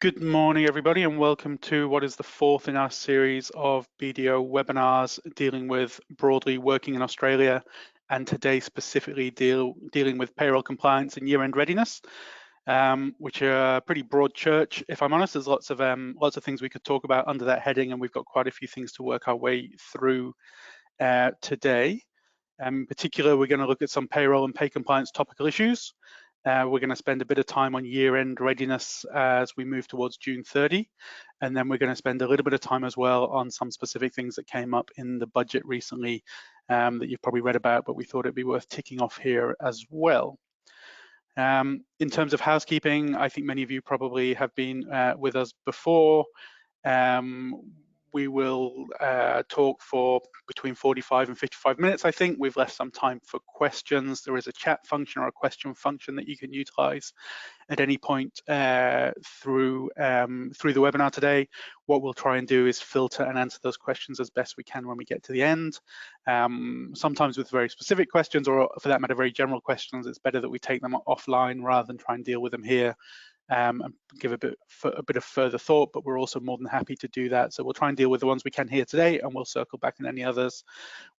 Good morning, everybody, and welcome to what is the fourth in our series of BDO webinars dealing with broadly working in Australia, and today specifically dealing with payroll compliance and year-end readiness, which are a pretty broad church. If I'm honest, there's lots of things we could talk about under that heading, and we've got quite a few things to work our way through today. In particular, we're going to look at some payroll and pay compliance topical issues. We're going to spend a bit of time on year-end readiness as we move towards June 30, and then we're going to spend a little bit of time as well on some specific things that came up in the budget recently that you've probably read about, but we thought it'd be worth ticking off here as well. In terms of housekeeping, I think many of you probably have been with us before. We will talk for between 45 and 55 minutes, I think. We've left some time for questions. There is a chat function or a question function that you can utilize at any point through the webinar today. What we'll try and do is filter and answer those questions as best we can when we get to the end. Sometimes with very specific questions, or for that matter, very general questions, it's better that we take them offline rather than try and deal with them here. And give a bit of further thought, but we're also more than happy to do that. So we'll try and deal with the ones we can here today, and we'll circle back on any others.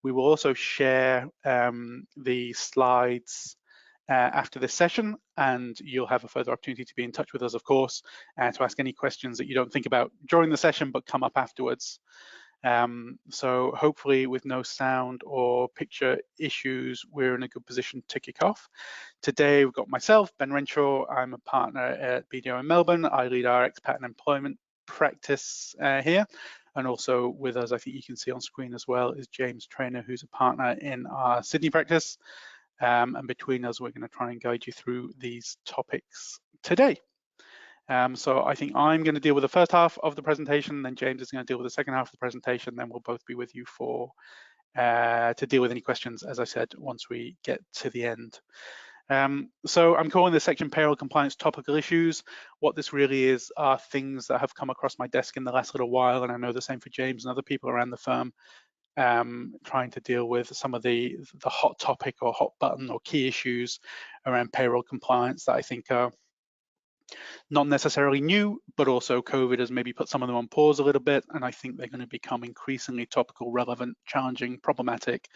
We will also share the slides after this session, and you'll have a further opportunity to be in touch with us, of course, to ask any questions that you don't think about during the session but come up afterwards. So hopefully with no sound or picture issues, we're in a good position to kick off. Today, we've got myself, Ben Renshaw. I'm a partner at BDO in Melbourne. I lead our expat and employment practice here. And also with us, I think you can see on screen as well, is James Trainer, who's a partner in our Sydney practice. And between us, we're going to try and guide you through these topics today. So I think I'm going to deal with the first half of the presentation, then James is going to deal with the second half of the presentation, then we'll both be with you for to deal with any questions, as I said, once we get to the end. So I'm calling this section Payroll Compliance Topical Issues. What this really is are things that have come across my desk in the last little while, and I know the same for James and other people around the firm, trying to deal with some of the hot topic or hot button or key issues around payroll compliance that I think are not necessarily new, but also COVID has maybe put some of them on pause a little bit, and I think they're going to become increasingly topical, relevant, challenging, problematic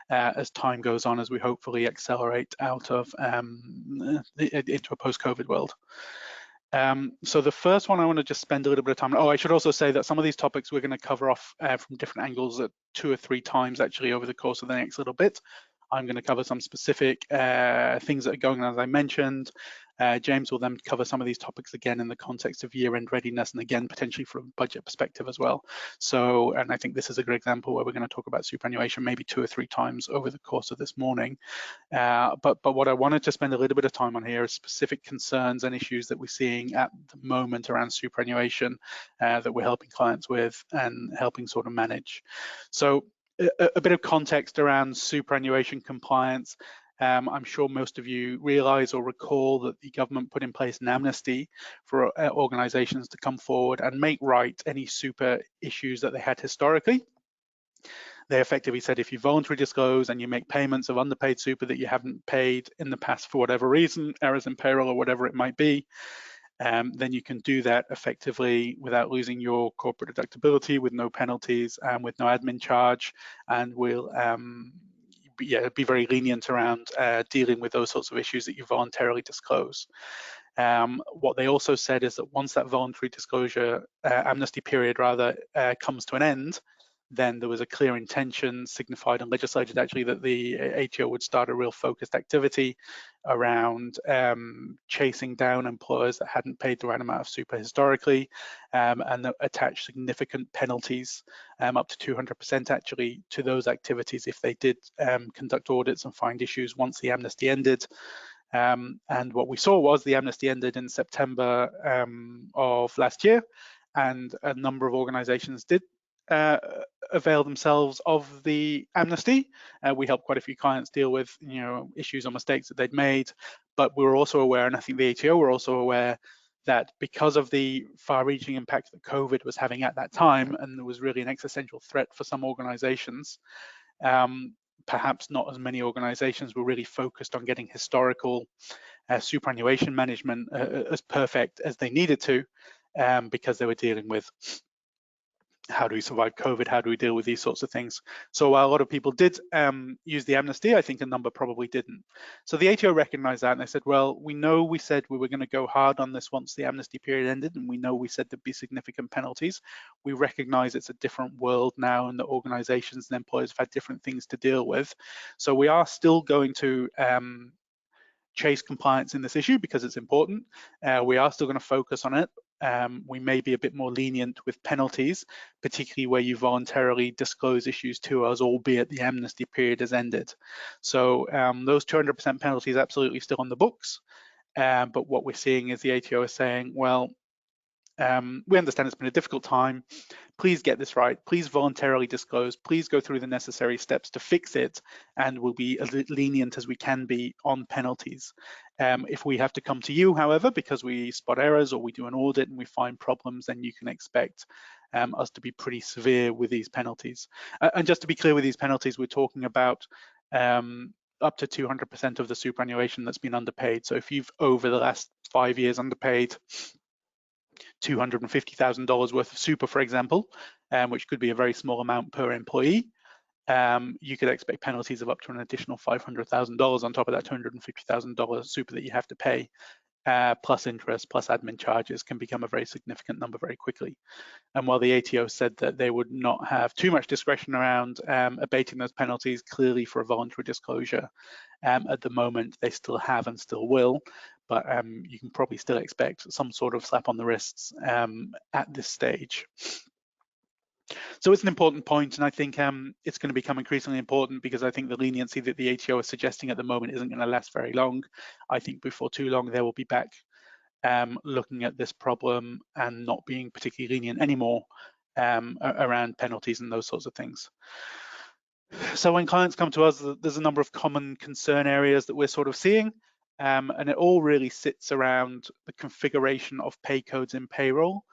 as time goes on, as we hopefully accelerate out of into a post-COVID world. So the first one I want to just spend a little bit of time. Oh, I should also say that some of these topics we're going to cover off from different angles at 2 or 3 times actually over the course of the next little bit. I'm going to cover some specific things that are going on, as I mentioned. James will then cover some of these topics again in the context of year-end readiness, and again, potentially from a budget perspective as well. So, and I think this is a good example where we're going to talk about superannuation maybe 2 or 3 times over the course of this morning. But what I wanted to spend a little bit of time on here is specific concerns and issues that we're seeing at the moment around superannuation that we're helping clients with and helping sort of manage. So, a bit of context around superannuation compliance. I'm sure most of you realise or recall that the government put in place an amnesty for organisations to come forward and make right any super issues that they had historically. They effectively said if you voluntarily disclose and you make payments of underpaid super that you haven't paid in the past for whatever reason, errors in payroll or whatever it might be, then you can do that effectively without losing your corporate deductibility, with no penalties and with no admin charge, and will be very lenient around dealing with those sorts of issues that you voluntarily disclose. What they also said is that once that voluntary disclosure amnesty period rather comes to an end, then there was a clear intention signified and legislated actually that the ATO would start a real focused activity around chasing down employers that hadn't paid the right amount of super historically, and that attach significant penalties up to 200% actually to those activities if they did conduct audits and find issues once the amnesty ended. And what we saw was the amnesty ended in September of last year, and a number of organizations did avail themselves of the amnesty. We helped quite a few clients deal with issues or mistakes that they'd made, but we were also aware, and I think the ATO were also aware, that because of the far-reaching impact that COVID was having at that time, and there was really an existential threat for some organizations, perhaps not as many organizations were really focused on getting historical superannuation management as perfect as they needed to. because they were dealing with how do we survive COVID? How do we deal with these sorts of things? So while a lot of people did use the amnesty, I think a number probably didn't. So the ATO recognized that and they said, well, we know we said we were going to go hard on this once the amnesty period ended, and we know we said there'd be significant penalties. We recognize it's a different world now and that organizations and employers have had different things to deal with. So we are still going to chase compliance in this issue because it's important. We are still going to focus on it. We may be a bit more lenient with penalties, particularly where you voluntarily disclose issues to us, albeit the amnesty period has ended. So those 200% penalties absolutely still on the books. But what we're seeing is the ATO is saying, well, we understand it's been a difficult time. Please get this right. Please voluntarily disclose. Please go through the necessary steps to fix it, and we'll be as lenient as we can be on penalties. If we have to come to you, however, because we spot errors or we do an audit and we find problems, then you can expect us to be pretty severe with these penalties. And just to be clear with these penalties, we're talking about up to 200% of the superannuation that's been underpaid. So if you've over the last 5 years underpaid $250,000 worth of super, for example, which could be a very small amount per employee, you could expect penalties of up to an additional $500,000 on top of that $250,000 super that you have to pay, plus interest, plus admin charges can become a very significant number very quickly. And while the ATO said that they would not have too much discretion around abating those penalties, clearly for a voluntary disclosure, at the moment they still have and still will, but you can probably still expect some sort of slap on the wrists at this stage. So it's an important point, and I think it's going to become increasingly important because I think the leniency that the ATO is suggesting at the moment isn't going to last very long. I think before too long they will be back looking at this problem and not being particularly lenient anymore around penalties and those sorts of things. So when clients come to us, there's a number of common concern areas that we're sort of seeing, and it all really sits around the configuration of pay codes in payroll.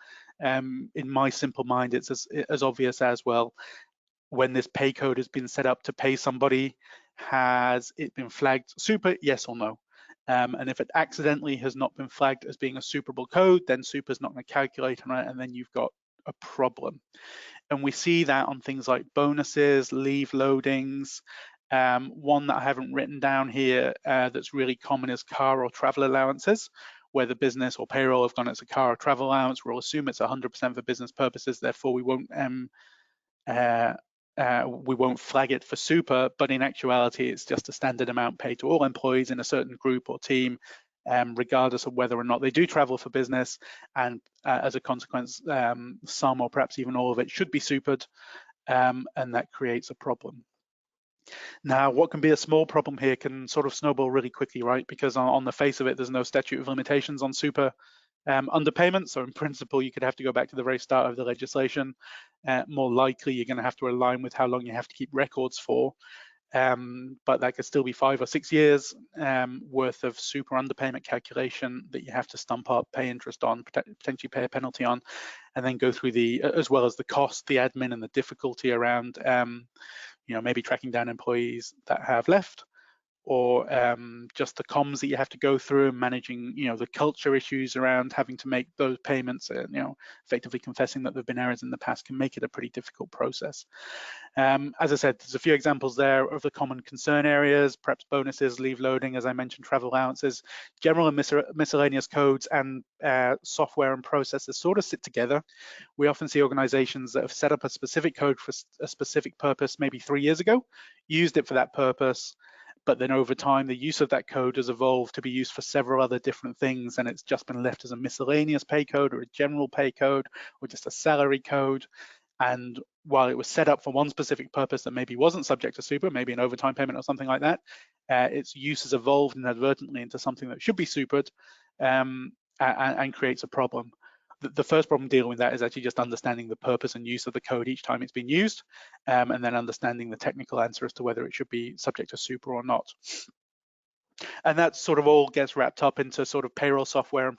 In my simple mind, it's as obvious as, well, when this pay code has been set up to pay somebody, has it been flagged super, yes or no? And if it accidentally has not been flagged as being a superable code, then super's not going to calculate on it, and then you've got a problem. And we see that on things like bonuses, leave loadings. One that I haven't written down here that's really common is car or travel allowances, where the business or payroll have gone, it's a car or travel allowance. We'll assume it's 100% for business purposes, therefore we won't flag it for super, but in actuality, it's just a standard amount paid to all employees in a certain group or team, regardless of whether or not they do travel for business. And as a consequence, some or perhaps even all of it should be supered, and that creates a problem. Now, what can be a small problem here can sort of snowball really quickly, right? Because on the face of it, there's no statute of limitations on super underpayment. So in principle, you could have to go back to the very start of the legislation. More likely, you're going to have to align with how long you have to keep records for. But that could still be 5 or 6 years worth of super underpayment calculation that you have to stump up, pay interest on, potentially pay a penalty on, and then go through as well as the cost, the admin, and the difficulty around, maybe tracking down employees that have left, or just the comms that you have to go through and managing, the culture issues around having to make those payments, effectively confessing that there have been errors in the past can make it a pretty difficult process. As I said, there's a few examples there of the common concern areas, perhaps bonuses, leave loading, as I mentioned, travel allowances. General and miscellaneous codes and software and processes sort of sit together. We often see organizations that have set up a specific code for a specific purpose maybe 3 years ago, used it for that purpose, but then over time, the use of that code has evolved to be used for several other different things, and it's just been left as a miscellaneous pay code or a general pay code or just a salary code. And while it was set up for one specific purpose that maybe wasn't subject to super, maybe an overtime payment or something like that, its use has evolved inadvertently into something that should be supered and creates a problem. The first problem dealing with that is actually just understanding the purpose and use of the code each time it's been used, and then understanding the technical answer as to whether it should be subject to super or not. And that sort of all gets wrapped up into sort of payroll software and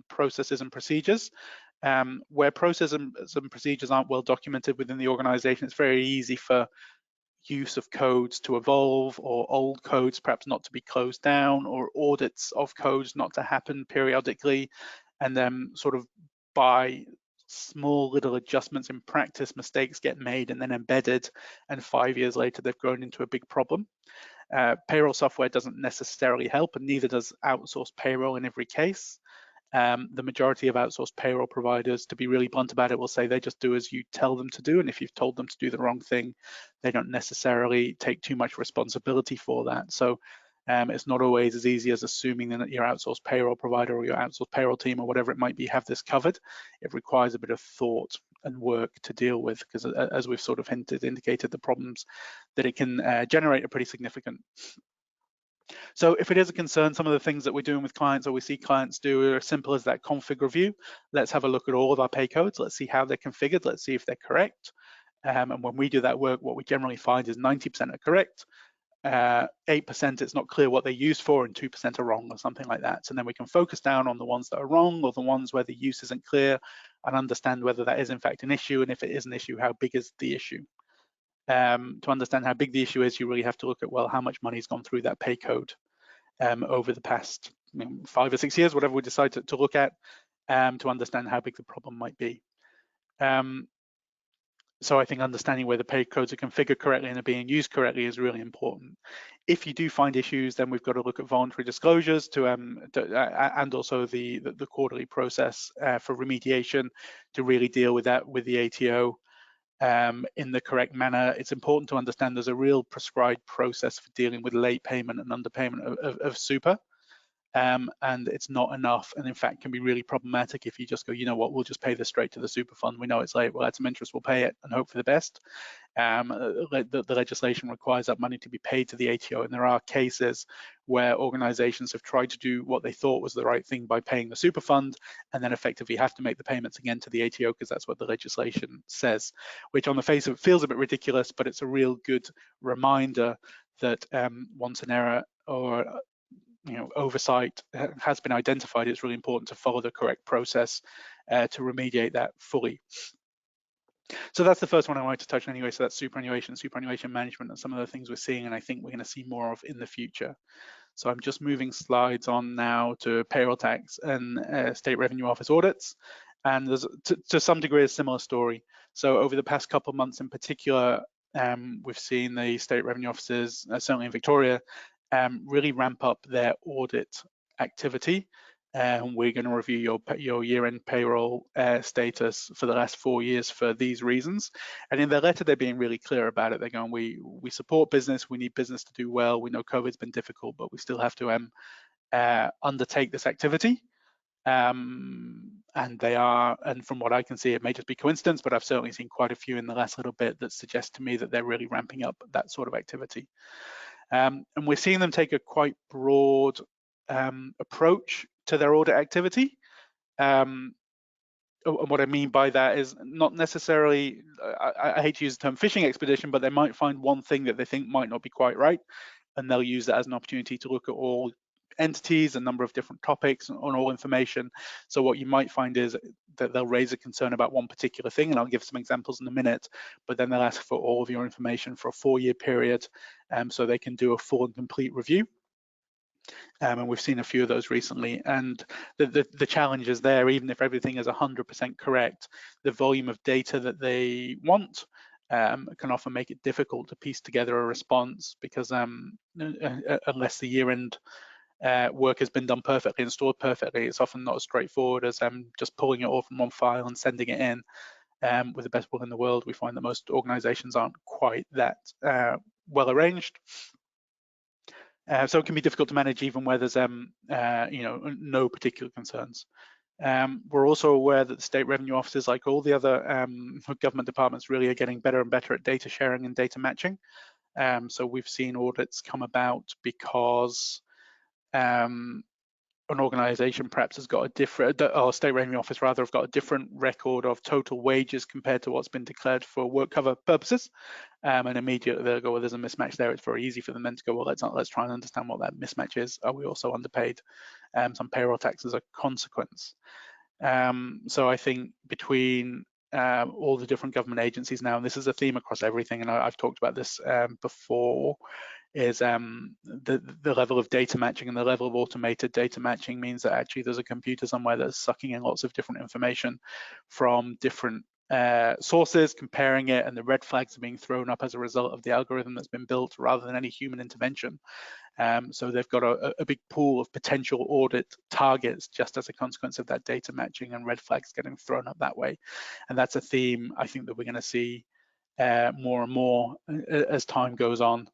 processes and procedures. Where processes and procedures aren't well documented within the organization, it's very easy for use of codes to evolve, or old codes perhaps not to be closed down, or audits of codes not to happen periodically, and then sort of by small little adjustments in practice, mistakes get made and then embedded, and 5 years later they've grown into a big problem. Payroll software doesn't necessarily help, and neither does outsourced payroll in every case. The majority of outsourced payroll providers, to be really blunt about it, will say they just do as you tell them to do, and if you've told them to do the wrong thing, they don't necessarily take too much responsibility for that. So it's not always as easy as assuming that your outsourced payroll provider or your outsourced payroll team or whatever it might be have this covered. It requires a bit of thought and work to deal with, because as we've sort of indicated, the problems that it can generate are pretty significant. So if it is a concern, some of the things that we're doing with clients or we see clients do are as simple as that config review. Let's have a look at all of our pay codes. Let's see how they're configured. Let's see if they're correct. And when we do that work, what we generally find is 90% are correct. 8% it's not clear what they're used for, and 2% are wrong or something like that. So then we can focus down on the ones that are wrong or the ones where the use isn't clear and understand whether that is in fact an issue, and if it is an issue, how big is the issue. To understand how big the issue is, you really have to look at, well, how much money's gone through that pay code over the past 5 or 6 years, whatever we decide to look at, to understand how big the problem might be. So I think understanding where the pay codes are configured correctly and are being used correctly is really important. If you do find issues, then we've got to look at voluntary disclosures and also the quarterly process for remediation to really deal with that with the ATO in the correct manner. It's important to understand there's a real prescribed process for dealing with late payment and underpayment of super. And it's not enough, and in fact can be really problematic if you just go, you know what, we'll just pay this straight to the super fund. We know it's late, we'll add some interest, we'll pay it and hope for the best. The legislation requires that money to be paid to the ATO, and there are cases where organizations have tried to do what they thought was the right thing by paying the super fund and then effectively have to make the payments again to the ATO because that's what the legislation says, which on the face of it feels a bit ridiculous, but it's a real good reminder that once an error or oversight has been identified, it's really important to follow the correct process to remediate that fully. So that's the first one I wanted to touch on anyway. So that's superannuation management, and some of the things we're seeing, and I think we're going to see more of in the future. So I'm just moving slides on now to payroll tax and state revenue office audits. And there's to some degree a similar story. So over the past couple of months in particular, we've seen the state revenue offices, certainly in Victoria, really ramp up their audit activity. We're going to review your year-end payroll status for the last 4 years for these reasons. And in their letter, they're being really clear about it. They're going, we support business, we need business to do well. We know COVID's been difficult, but we still have to undertake this activity. And they are, and from what I can see, it may just be coincidence, but I've certainly seen quite a few in the last little bit that suggest to me that they're really ramping up that sort of activity. And we're seeing them take a quite broad approach to their audit activity. And what I mean by that is not necessarily, I hate to use the term fishing expedition, but they might find one thing that they think might not be quite right, and they'll use that as an opportunity to look at all entities, a number of different topics on all information. So what you might find is that they'll raise a concern about one particular thing, and I'll give some examples in a minute, but then they'll ask for all of your information for a 4-year period, so they can do a full and complete review. And we've seen a few of those recently. And the challenge is there, even if everything is 100% correct, the volume of data that they want can often make it difficult to piece together a response, because unless the year-end work has been done perfectly and stored perfectly, it's often not as straightforward as just pulling it all from one file and sending it in. With the best will in the world, we find that most organizations aren't quite that well arranged. So it can be difficult to manage even where there's no particular concerns. We're also aware that the state revenue offices, like all the other government departments, really are getting better and better at data sharing and data matching. So we've seen audits come about because an organization perhaps has got a different, or state revenue office rather, have got a different record of total wages compared to what's been declared for work cover purposes. And immediately they'll go, well, there's a mismatch there. It's very easy for them then to go, well, let's try and understand what that mismatch is. Are we also underpaid some payroll tax as a consequence? So I think between all the different government agencies now, and this is a theme across everything, and I've talked about this before, is the level of data matching and the level of automated data matching means that actually there's a computer somewhere that's sucking in lots of different information from different sources, comparing it, and the red flags are being thrown up as a result of the algorithm that's been built rather than any human intervention. So they've got a big pool of potential audit targets just as a consequence of that data matching and red flags getting thrown up that way. And that's a theme I think that we're going to see more and more as time goes on.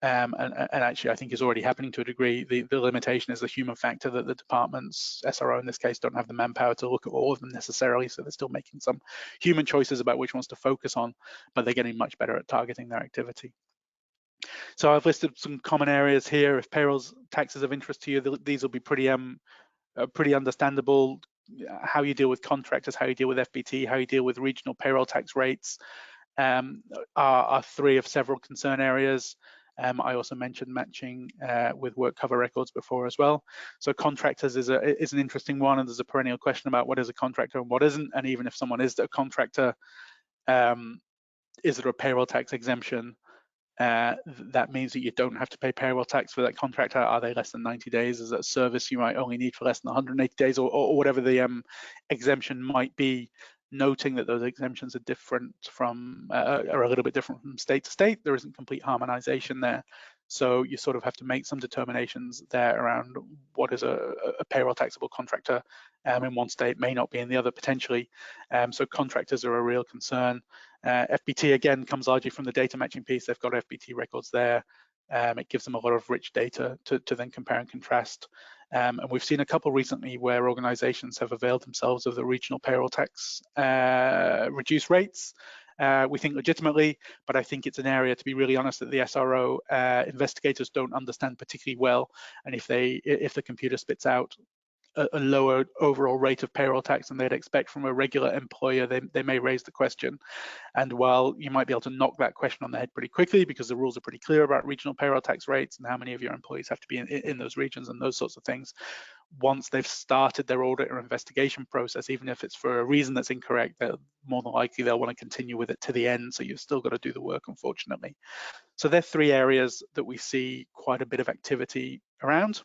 And actually, I think is already happening to a degree. The limitation is the human factor that the departments, SRO in this case, don't have the manpower to look at all of them necessarily. So they're still making some human choices about which ones to focus on, but they're getting much better at targeting their activity. So I've listed some common areas here. If payroll taxes of interest to you, these will be pretty understandable. How you deal with contractors, how you deal with FBT, how you deal with regional payroll tax rates are three of several concern areas. I also mentioned matching with work cover records before as well. So contractors is an interesting one, and there's a perennial question about what is a contractor and what isn't. And even if someone is a contractor, is there a payroll tax exemption? That means that you don't have to pay payroll tax for that contractor. Are they less than 90 days? Is that a service you might only need for less than 180 days, or whatever the exemption might be? Noting that those exemptions are different from, are a little bit different from state to state. There isn't complete harmonization there. So you sort of have to make some determinations there around what is a payroll taxable contractor in one state may not be in the other potentially. So contractors are a real concern. FBT again comes largely from the data matching piece. They've got FBT records there. It gives them a lot of rich data to then compare and contrast. And we've seen a couple recently where organizations have availed themselves of the regional payroll tax reduced rates. We think legitimately, but I think it's an area, to be really honest, that the SRO investigators don't understand particularly well. And if the computer spits out a lower overall rate of payroll tax than they'd expect from a regular employer, they may raise the question. And while you might be able to knock that question on the head pretty quickly because the rules are pretty clear about regional payroll tax rates and how many of your employees have to be in those regions and those sorts of things, once they've started their audit or investigation process, even if it's for a reason that's incorrect, more than likely they'll want to continue with it to the end. So you've still got to do the work, unfortunately. So they're three areas that we see quite a bit of activity around.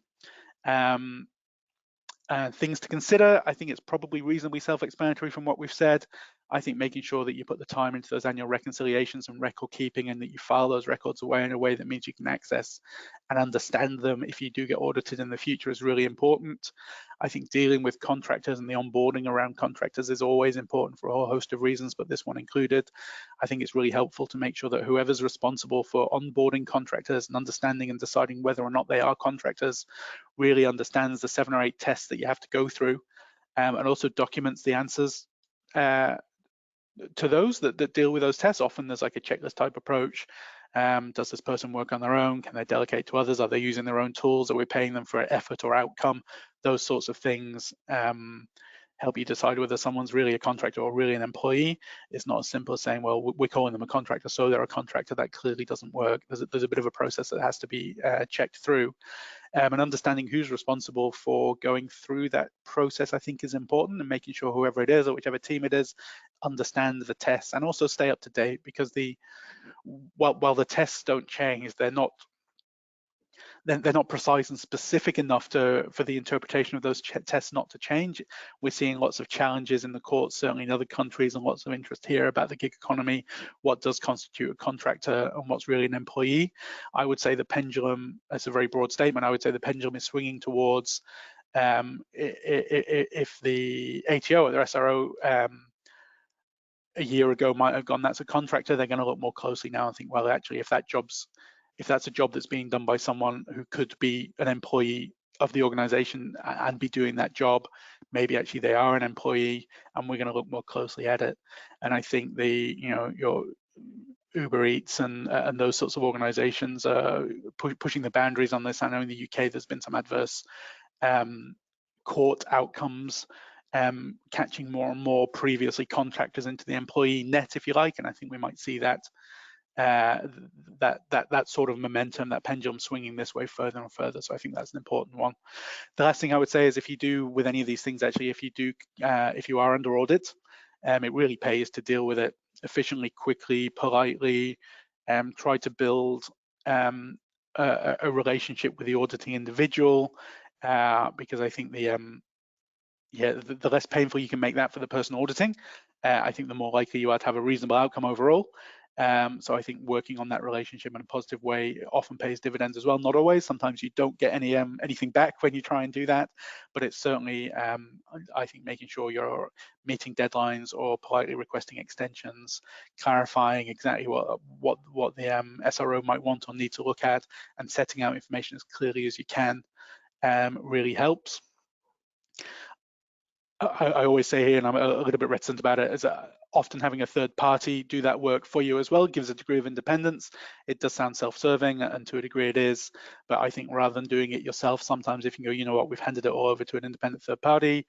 Things to consider, I think it's probably reasonably self-explanatory from what we've said. I think making sure that you put the time into those annual reconciliations and record keeping, and that you file those records away in a way that means you can access and understand them if you do get audited in the future is really important. I think dealing with contractors and the onboarding around contractors is always important for a whole host of reasons, but this one included. I think it's really helpful to make sure that whoever's responsible for onboarding contractors and understanding and deciding whether or not they are contractors really understands the 7 or 8 tests that you have to go through, and also documents the answers to those that deal with those tests. Often there's like a checklist type approach. Does this person work on their own? Can they delegate to others? Are they using their own tools? Are we paying them for effort or outcome? Those sorts of things help you decide whether someone's really a contractor or really an employee. It's not as simple as saying, well, we're calling them a contractor, so they're a contractor. That clearly doesn't work. There's a bit of a process that has to be checked through. And understanding who's responsible for going through that process, I think, is important, and making sure whoever it is or whichever team it is understand the tests and also stay up to date, because while the tests don't change, they're not precise and specific enough for the interpretation of those tests not to change. We're seeing lots of challenges in the courts, certainly in other countries, and lots of interest here about the gig economy, what does constitute a contractor and what's really an employee. I would say the pendulum, that's a very broad statement, I would say the pendulum is swinging towards if the ATO or the SRO a year ago might have gone, that's a contractor, they're going to look more closely now and think, well, actually, if that's a job that's being done by someone who could be an employee of the organization and be doing that job, maybe actually they are an employee, and we're going to look more closely at it. And I think your Uber Eats and those sorts of organizations are pushing the boundaries on this. I know in the UK there's been some adverse court outcomes catching more and more previously contractors into the employee net, if you like, and I think we might see that sort of momentum, that pendulum swinging this way further and further. So I think that's an important one. The last thing I would say is, if you do with any of these things, actually, if you are under audit, it really pays to deal with it efficiently, quickly, politely, try to build a relationship with the auditing individual, because I think the less painful you can make that for the person auditing, I think the more likely you are to have a reasonable outcome overall. So I think working on that relationship in a positive way often pays dividends as well. Not always. Sometimes you don't get anything back when you try and do that, but it's certainly, I think, making sure you're meeting deadlines or politely requesting extensions, clarifying exactly what the SRO might want or need to look at, and setting out information as clearly as you can really helps. I always say here, and I'm a little bit reticent about it, is often having a third party do that work for you as well gives a degree of independence. It does sound self-serving, and to a degree it is, but I think rather than doing it yourself, sometimes if you go, you know what, we've handed it all over to an independent third party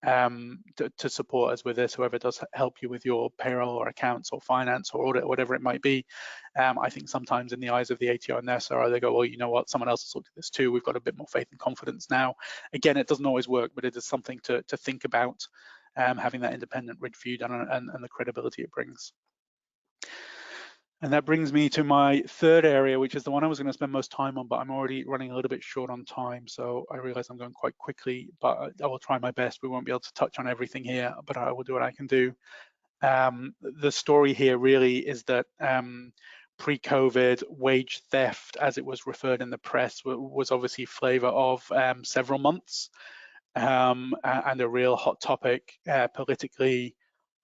to support us with this, whoever does help you with your payroll or accounts or finance or audit, or whatever it might be. I think sometimes in the eyes of the ATO and the SRO, they go, well, you know what, someone else has looked at this too. We've got a bit more faith and confidence now. Again, it doesn't always work, but it is something to think about, having that independent review done and the credibility it brings. And that brings me to my third area, which is the one I was going to spend most time on, but I'm already running a little bit short on time. So I realize I'm going quite quickly, but I will try my best. We won't be able to touch on everything here, but I will do what I can do. The story here really is that pre-COVID wage theft, as it was referred in the press, was obviously flavor of several months, and a real hot topic politically.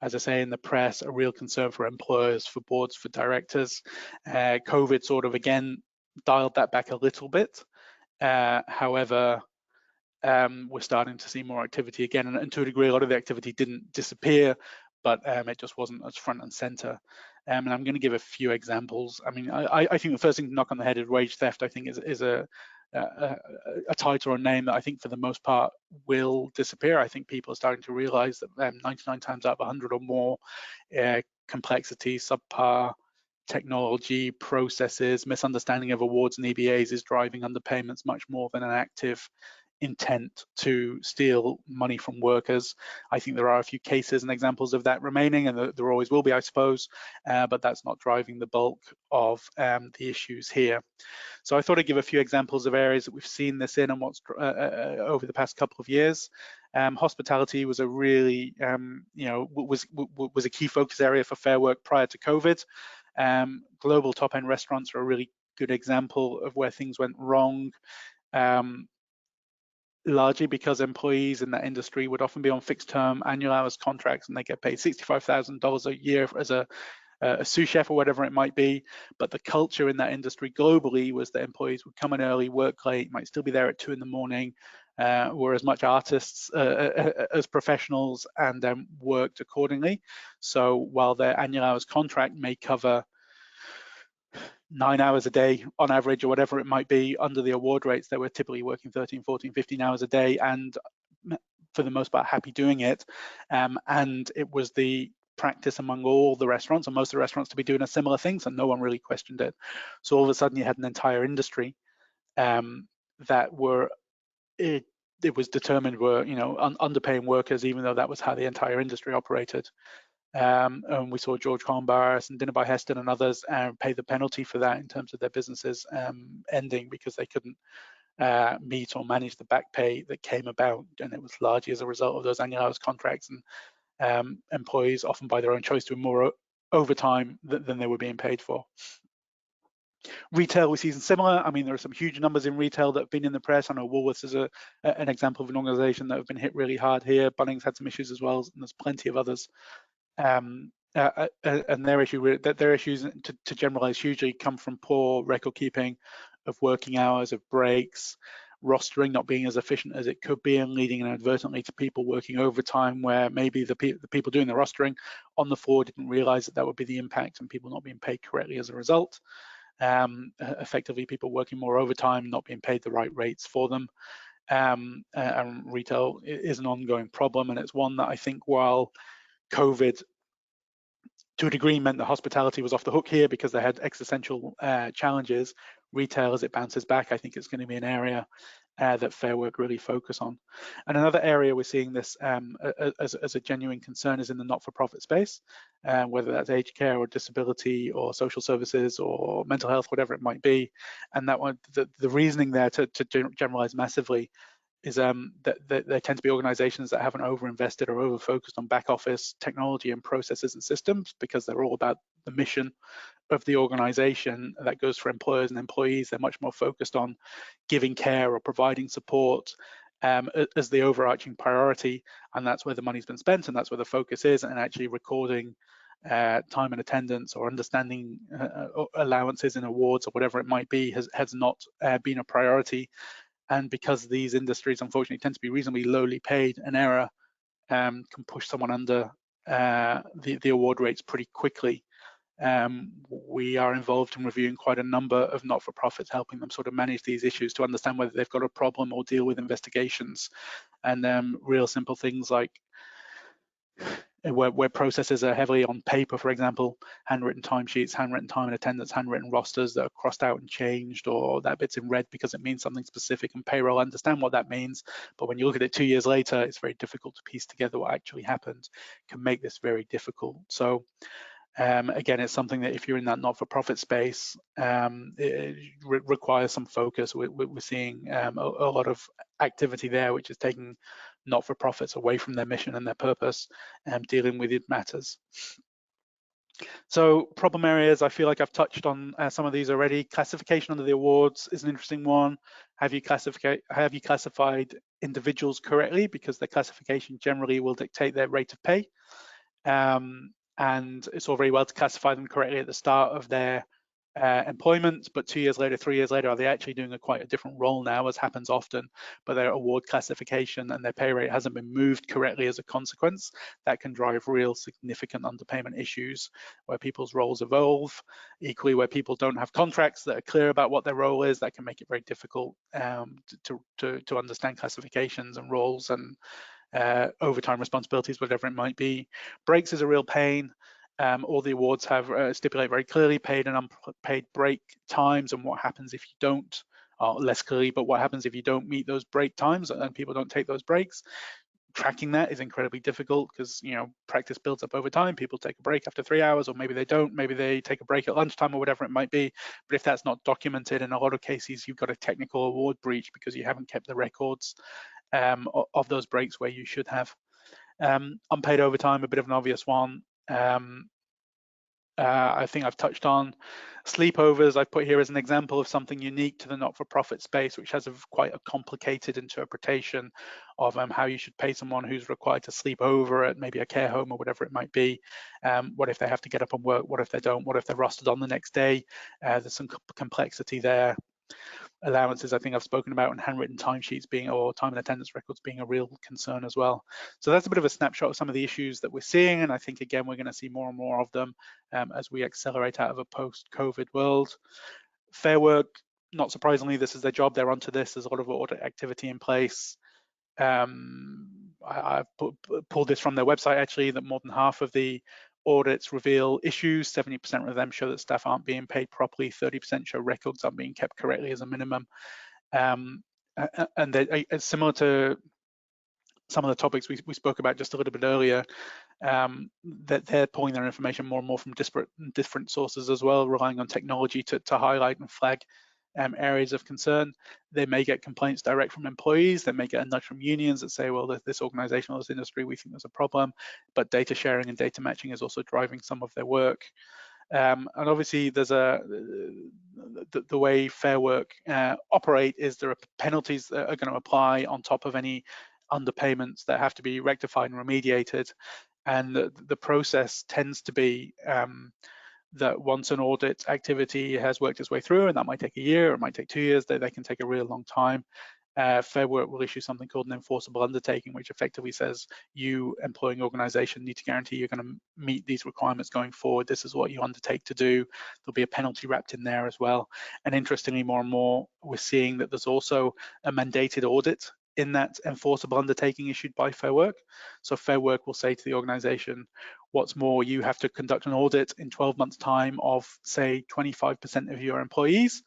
As I say in the press, a real concern for employers, for boards, for directors. COVID sort of again dialed that back a little bit. However, we're starting to see more activity again, and to a degree, a lot of the activity didn't disappear, but it just wasn't as front and center. And I'm going to give a few examples. I mean, I think the first thing to knock on the head of wage theft, I think, is a title or name that I think for the most part will disappear. I think people are starting to realize that 99 times out of 100 or more, complexity, subpar technology, processes, misunderstanding of awards and EBAs is driving underpayments much more than an active intent to steal money from workers. I think there are a few cases and examples of that remaining, and there always will be, I suppose, but that's not driving the bulk of the issues here. So I thought I'd give a few examples of areas that we've seen this in and what's over the past couple of years. Hospitality was a really, was a key focus area for Fair Work prior to COVID. Global top-end restaurants are a really good example of where things went wrong. Largely because employees in that industry would often be on fixed-term annual hours contracts, and they get paid $65,000 a year as a sous chef or whatever it might be. But the culture in that industry globally was that employees would come in early, work late, might still be there at 2 in the morning, were as much artists as professionals, and worked accordingly. So while their annual hours contract may cover 9 hours a day on average or whatever it might be, under the award rates, they were typically working 13, 14, 15 hours a day, and for the most part happy doing it. And it was the practice among all the restaurants, and most of the restaurants, to be doing a similar thing, so no one really questioned it. So all of a sudden you had an entire industry that were, it was determined were, underpaying workers, even though that was how the entire industry operated. And we saw George Columbaris and Dinner by Heston and others pay the penalty for that in terms of their businesses ending because they couldn't meet or manage the back pay that came about, and it was largely as a result of those annual hours contracts, and employees often by their own choice doing more overtime than they were being paid for. Retail, we see similar. I mean, there are some huge numbers in retail that have been in the press. I know Woolworths is an example of an organization that have been hit really hard here. Bunnings had some issues as well, and there's plenty of others. And their issues, to generalize hugely, come from poor record keeping of working hours, of breaks, rostering not being as efficient as it could be, and leading inadvertently to people working overtime where maybe the people doing the rostering on the floor didn't realize that would be the impact, and people not being paid correctly as a result. Effectively, people working more overtime, not being paid the right rates for them. And retail is an ongoing problem, and it's one that I think, while COVID to a degree meant that hospitality was off the hook here because they had existential challenges, retail as it bounces back, I think it's going to be an area that Fair Work really focus on. And another area we're seeing this as a genuine concern is in the not-for-profit space, whether that's aged care or disability or social services or mental health, whatever it might be. And that one, the reasoning there to generalize massively is that there tend to be organizations that haven't overinvested or over-focused on back office technology and processes and systems because they're all about the mission of the organization. That goes for employers and employees. They're much more focused on giving care or providing support as the overarching priority, and that's where the money's been spent, and that's where the focus is. And actually recording time and attendance or understanding allowances and awards or whatever it might be has not been a priority. And because these industries unfortunately tend to be reasonably lowly paid, an error can push someone under the award rates pretty quickly. We are involved in reviewing quite a number of not-for-profits, helping them sort of manage these issues to understand whether they've got a problem or deal with investigations. And real simple things like where processes are heavily on paper, for example, handwritten timesheets, handwritten time and attendance, handwritten rosters that are crossed out and changed, or that bit's in red because it means something specific, and payroll understand what that means. But when you look at it 2 years later, it's very difficult to piece together what actually happened. It can make this very difficult. So again, it's something that if you're in that not-for-profit space, it requires some focus. We're seeing a lot of activity there, which is taking not-for-profits away from their mission and their purpose, and dealing with these matters. So problem areas, I feel like I've touched on some of these already. Classification under the awards is an interesting one. Have you classified individuals correctly? Because their classification generally will dictate their rate of pay. And it's all very well to classify them correctly at the start of their employment, but 2 years later, 3 years later, are they actually doing quite a different role now, as happens often, but their award classification and their pay rate hasn't been moved correctly as a consequence? That can drive real significant underpayment issues where people's roles evolve. Equally, where people don't have contracts that are clear about what their role is, that can make it very difficult to understand classifications and roles and overtime responsibilities, whatever it might be. Breaks is a real pain. All the awards have stipulate very clearly paid and unpaid break times and what happens if you don't, or less clearly, but what happens if you don't meet those break times and people don't take those breaks. Tracking that is incredibly difficult because, you know, practice builds up over time. People take a break after 3 hours, or maybe they don't, maybe they take a break at lunchtime or whatever it might be. But if that's not documented, in a lot of cases, you've got a technical award breach because you haven't kept the records of those breaks where you should have. Unpaid overtime, a bit of an obvious one. I think I've touched on sleepovers. I've put here as an example of something unique to the not-for-profit space, which has quite a complicated interpretation of how you should pay someone who's required to sleep over at maybe a care home or whatever it might be. What if they have to get up and work? What if they don't? What if they're rostered on the next day? There's some complexity there. Allowances, I think I've spoken about, and handwritten timesheets being, or time and attendance records being, a real concern as well. So that's a bit of a snapshot of some of the issues that we're seeing, and I think again we're going to see more and more of them as we accelerate out of a post-COVID world. Fair Work, not surprisingly, this is their job. They're onto this. There's a lot of audit activity in place. I've pulled this from their website actually, that more than half of the audits reveal issues. 70% of them show that staff aren't being paid properly. 30% show records aren't being kept correctly as a minimum. And it's similar to some of the topics we spoke about just a little bit earlier, that they're pulling their information more and more from different sources as well, relying on technology to highlight and flag areas of concern. They may get complaints direct from employees. They may get a nudge from unions that say, well, this organization or this industry, we think there's a problem. But data sharing and data matching is also driving some of their work. And obviously, there's the way Fair Work operate is there are penalties that are going to apply on top of any underpayments that have to be rectified and remediated. And the process tends to be that once an audit activity has worked its way through, and that might take a year, or it might take 2 years, they can take a real long time. Fair Work will issue something called an enforceable undertaking, which effectively says you, employing organization, need to guarantee you're going to meet these requirements going forward. This is what you undertake to do. There'll be a penalty wrapped in there as well. And interestingly, more and more, we're seeing that there's also a mandated audit in that enforceable undertaking issued by Fair Work. So Fair Work will say to the organization, what's more, you have to conduct an audit in 12 months time of, say, 25% of your employees.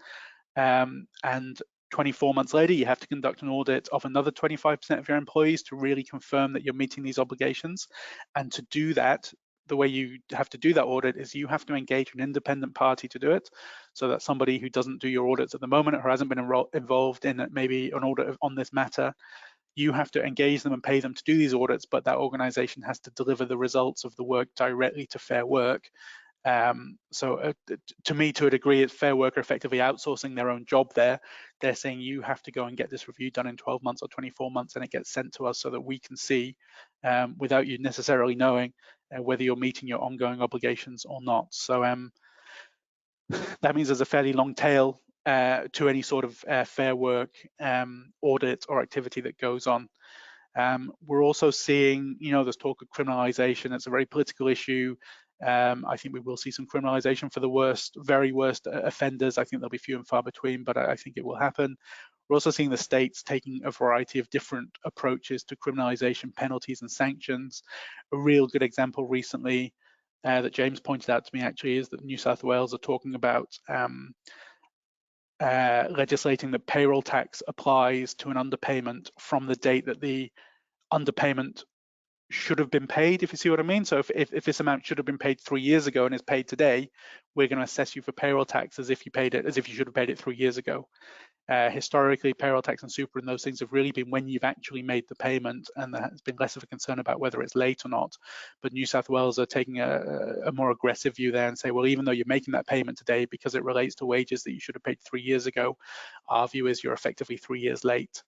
and 24 months later, you have to conduct an audit of another 25% of your employees to really confirm that you're meeting these obligations. And to do that, the way you have to do that audit is you have to engage an independent party to do it. So that somebody who doesn't do your audits at the moment or hasn't been involved in maybe an audit on this matter, you have to engage them and pay them to do these audits, but that organization has to deliver the results of the work directly to Fair Work. To me, to a degree, it's Fair Work are effectively outsourcing their own job there. They're saying you have to go and get this review done in 12 months or 24 months, and it gets sent to us so that we can see, without you necessarily knowing, whether you're meeting your ongoing obligations or not. So that means there's a fairly long tail to any sort of Fair Work audit or activity that goes on. We're also seeing, there's talk of criminalization. It's a very political issue. I think we will see some criminalization for the very worst offenders. I think there'll be few and far between, but I think it will happen. We're also seeing the states taking a variety of different approaches to criminalization, penalties and sanctions. A real good example recently that James pointed out to me actually is that New South Wales are talking about legislating that payroll tax applies to an underpayment from the date that the underpayment should have been paid, if you see what I mean. So if this amount should have been paid 3 years ago and is paid today, we're going to assess you for payroll tax as if you should have paid it 3 years ago. Historically, payroll tax and super and those things have really been when you've actually made the payment, and there has been less of a concern about whether it's late or not. But New South Wales are taking a more aggressive view there and say, well, even though you're making that payment today because it relates to wages that you should have paid 3 years ago, our view is you're effectively 3 years late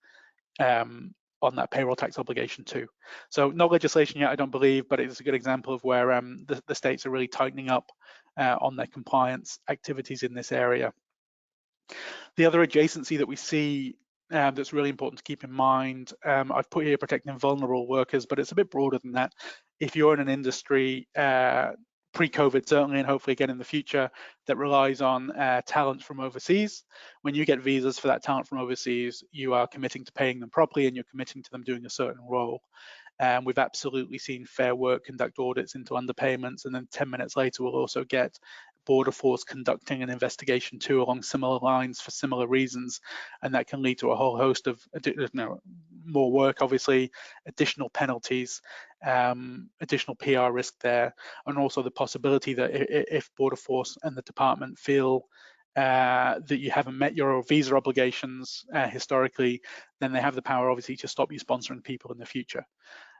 on that payroll tax obligation too. So no legislation yet, I don't believe, but it's a good example of where the states are really tightening up on their compliance activities in this area. The other adjacency that we see that's really important to keep in mind, I've put here protecting vulnerable workers, but it's a bit broader than that. If you're in an industry, pre-COVID certainly, and hopefully again in the future, that relies on talent from overseas, when you get visas for that talent from overseas, you are committing to paying them properly and you're committing to them doing a certain role. We've absolutely seen Fair Work conduct audits into underpayments, and then 10 minutes later we'll also get Border Force conducting an investigation too along similar lines for similar reasons, and that can lead to a whole host of more work, obviously, additional penalties, additional PR risk there, and also the possibility that if Border Force and the department feel that you haven't met your visa obligations historically, then they have the power obviously to stop you sponsoring people in the future.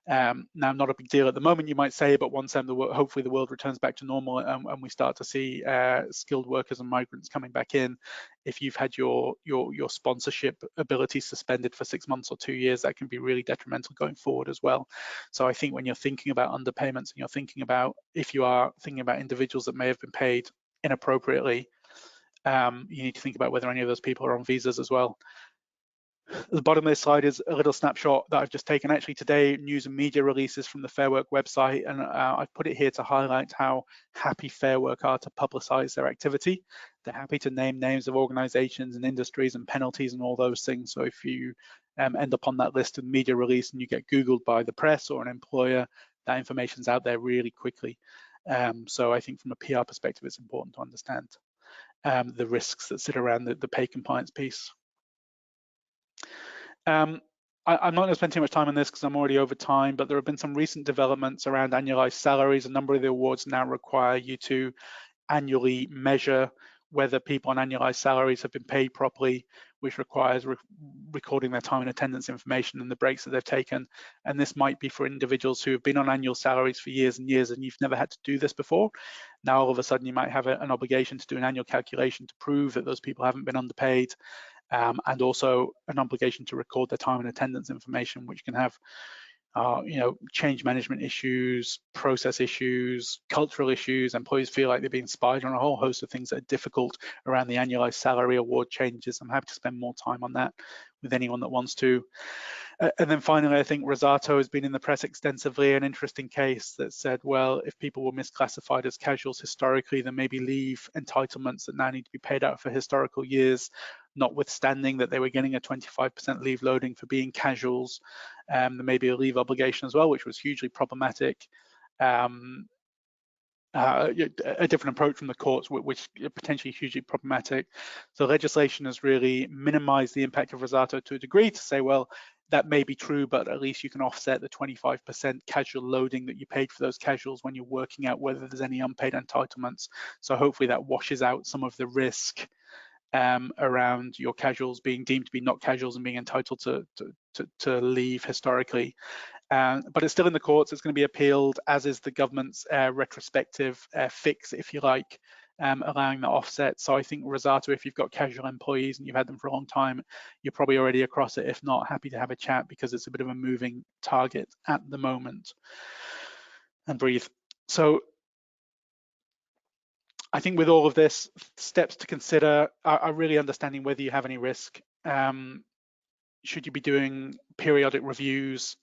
Now, not a big deal at the moment, you might say, but once hopefully the world returns back to normal and we start to see skilled workers and migrants coming back in, if you've had your sponsorship ability suspended for 6 months or 2 years, that can be really detrimental going forward as well. So I think when you're thinking about underpayments and you're thinking about, if you are thinking about individuals that may have been paid inappropriately, you need to think about whether any of those people are on visas as well. The bottom of this slide is a little snapshot that I've just taken actually today, news and media releases from the Fair Work website, and I've put it here to highlight how happy Fair Work are to publicize their activity. They're happy to name names of organizations and industries and penalties and all those things. So if you end up on that list of media release and you get Googled by the press or an employer, that information's out there really quickly. So I think from a PR perspective, it's important to understand the risks that sit around the pay compliance piece. I'm not going to spend too much time on this because I'm already over time, but there have been some recent developments around annualized salaries. A number of the awards now require you to annually measure whether people on annualized salaries have been paid properly, which requires recording their time and attendance information and the breaks that they've taken. And this might be for individuals who have been on annual salaries for years and years and you've never had to do this before. Now all of a sudden you might have an obligation to do an annual calculation to prove that those people haven't been underpaid. And also an obligation to record their time and attendance information, which can have change management issues, process issues, cultural issues. Employees feel like they're being spied on, a whole host of things that are difficult around the annualized salary award changes. I'm happy to spend more time on that with anyone that wants to. And then finally, I think Rosato has been in the press extensively, an interesting case that said, well, if people were misclassified as casuals historically, then maybe leave entitlements that now need to be paid out for historical years, notwithstanding that they were getting a 25% leave loading for being casuals. There may be a leave obligation as well, which was hugely problematic. a different approach from the courts, which are potentially hugely problematic. So legislation has really minimized the impact of Rosato to a degree to say, well, that may be true, but at least you can offset the 25% casual loading that you paid for those casuals when you're working out whether there's any unpaid entitlements. So hopefully that washes out some of the risk around your casuals being deemed to be not casuals and being entitled to leave historically. But it's still in the courts. It's going to be appealed, as is the government's retrospective fix, if you like, allowing that offset. So I think Rosato, if you've got casual employees and you've had them for a long time, you're probably already across it. If not, happy to have a chat because it's a bit of a moving target at the moment. And breathe. So I think with all of this, steps to consider are really understanding whether you have any risk. Should you be doing periodic reviews,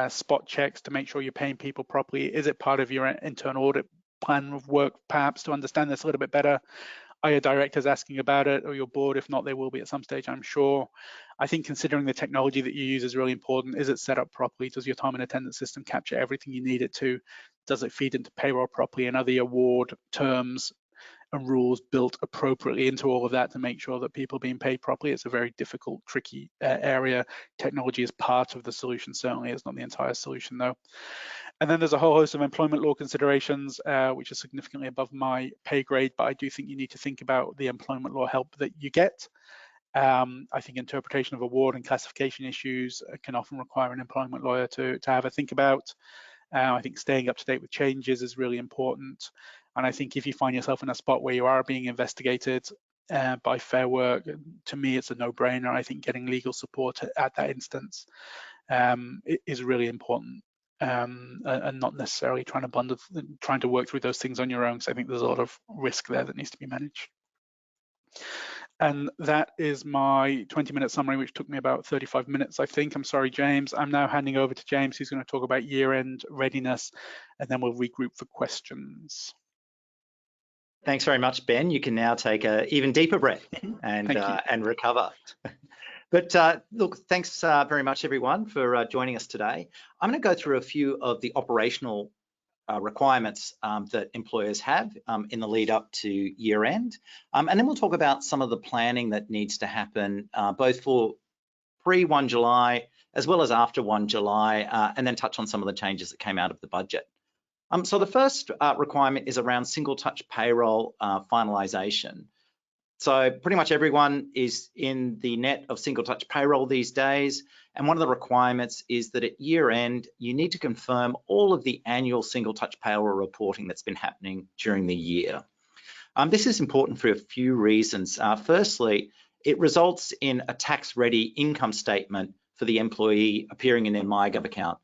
spot checks to make sure you're paying people properly? Is it part of your internal audit plan of work, perhaps, to understand this a little bit better? Are your directors asking about it, or your board? If not, they will be at some stage, I'm sure. I think considering the technology that you use is really important. Is it set up properly? Does your time and attendance system capture everything you need it to? Does it feed into payroll properly, and are the award terms and rules built appropriately into all of that to make sure that people are being paid properly? It's a very difficult, tricky area. Technology is part of the solution, certainly. It's not the entire solution, though. And then there's a whole host of employment law considerations, which are significantly above my pay grade, but I do think you need to think about the employment law help that you get. I think interpretation of award and classification issues can often require an employment lawyer to have a think about. I think staying up to date with changes is really important. And I think if you find yourself in a spot where you are being investigated by Fair Work, to me, it's a no-brainer. I think getting legal support at that instance is really important, and not necessarily trying to work through those things on your own, because I think there's a lot of risk there that needs to be managed. And that is my 20-minute summary, which took me about 35 minutes, I think. I'm sorry, James. I'm now handing over to James, who's going to talk about year-end readiness, and then we'll regroup for questions. Thanks very much, Ben. You can now take an even deeper breath and recover. But look, thanks very much, everyone, for joining us today. I'm going to go through a few of the operational requirements that employers have in the lead up to year end. And then we'll talk about some of the planning that needs to happen both for pre-1 July as well as after 1 July, and then touch on some of the changes that came out of the budget. So the first requirement is around single touch payroll finalization. So pretty much everyone is in the net of single touch payroll these days. And one of the requirements is that at year end, you need to confirm all of the annual single touch payroll reporting that's been happening during the year. This is important for a few reasons. Firstly, it results in a tax ready income statement for the employee appearing in their MyGov account.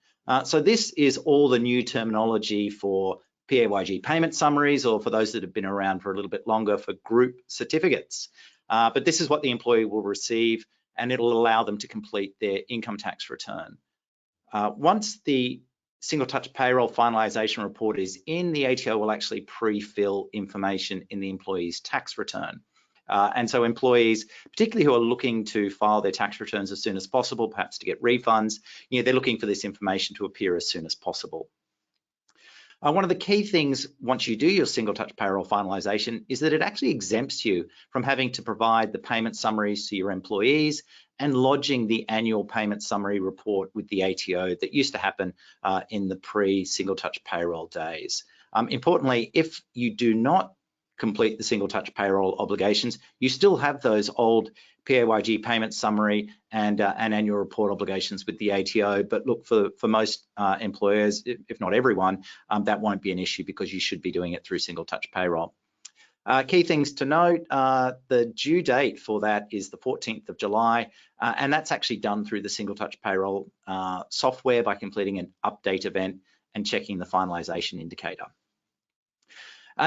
So this is all the new terminology for PAYG payment summaries, or for those that have been around for a little bit longer, for group certificates. But this is what the employee will receive, and it'll allow them to complete their income tax return. Once the single touch payroll finalization report is in, the ATO will actually pre-fill information in the employee's tax return. And so employees, particularly who are looking to file their tax returns as soon as possible, perhaps to get refunds, they're looking for this information to appear as soon as possible. One of the key things once you do your single touch payroll finalization is that it actually exempts you from having to provide the payment summaries to your employees and lodging the annual payment summary report with the ATO that used to happen in the pre-single touch payroll days. Importantly, if you do not complete the single touch payroll obligations, you still have those old PAYG payment summary and annual report obligations with the ATO. But look, for most employers, if not everyone, that won't be an issue because you should be doing it through single touch payroll. Key things to note, the due date for that is the 14th of July, and that's actually done through the single touch payroll software by completing an update event and checking the finalization indicator.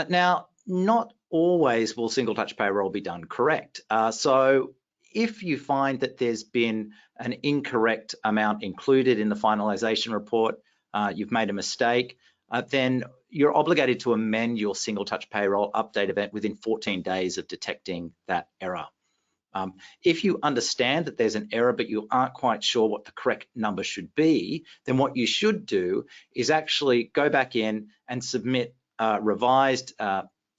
Now, not always will single touch payroll be done correct. So if you find that there's been an incorrect amount included in the finalization report, you've made a mistake, then you're obligated to amend your single touch payroll update event within 14 days of detecting that error. If you understand that there's an error but you aren't quite sure what the correct number should be, then what you should do is actually go back in and submit revised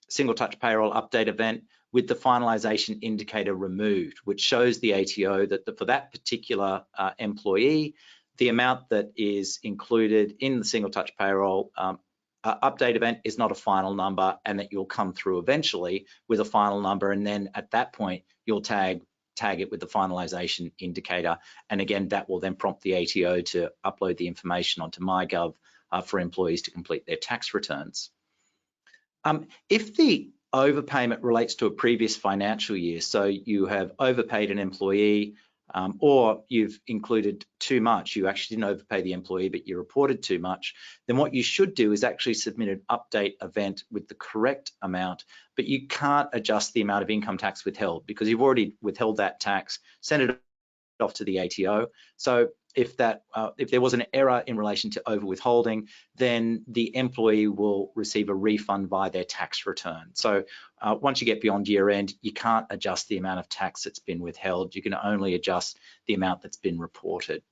single touch payroll update event with the finalization indicator removed, which shows the ATO that for that particular employee, the amount that is included in the single touch payroll update event is not a final number, and that you'll come through eventually with a final number, and then at that point you'll tag it with the finalization indicator, and again that will then prompt the ATO to upload the information onto MyGov for employees to complete their tax returns. If the overpayment relates to a previous financial year, so you have overpaid an employee, or you've included too much, you actually didn't overpay the employee but you reported too much, then what you should do is actually submit an update event with the correct amount, but you can't adjust the amount of income tax withheld because you've already withheld that tax, sent it off to the ATO. So if there was an error in relation to over withholding, then the employee will receive a refund via their tax return. So once you get beyond year end, you can't adjust the amount of tax that's been withheld. You can only adjust the amount that's been reported.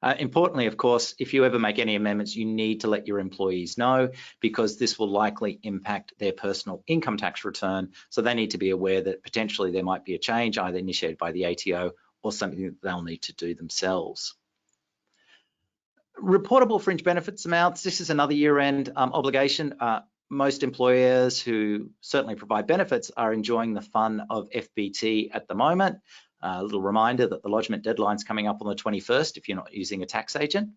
Importantly, of course, if you ever make any amendments, you need to let your employees know, because this will likely impact their personal income tax return. So they need to be aware that potentially there might be a change either initiated by the ATO or something that they'll need to do themselves. Reportable fringe benefits amounts. This is another year-end obligation. Most employers who certainly provide benefits are enjoying the fun of FBT at the moment. A little reminder that the lodgement deadline's coming up on the 21st if you're not using a tax agent.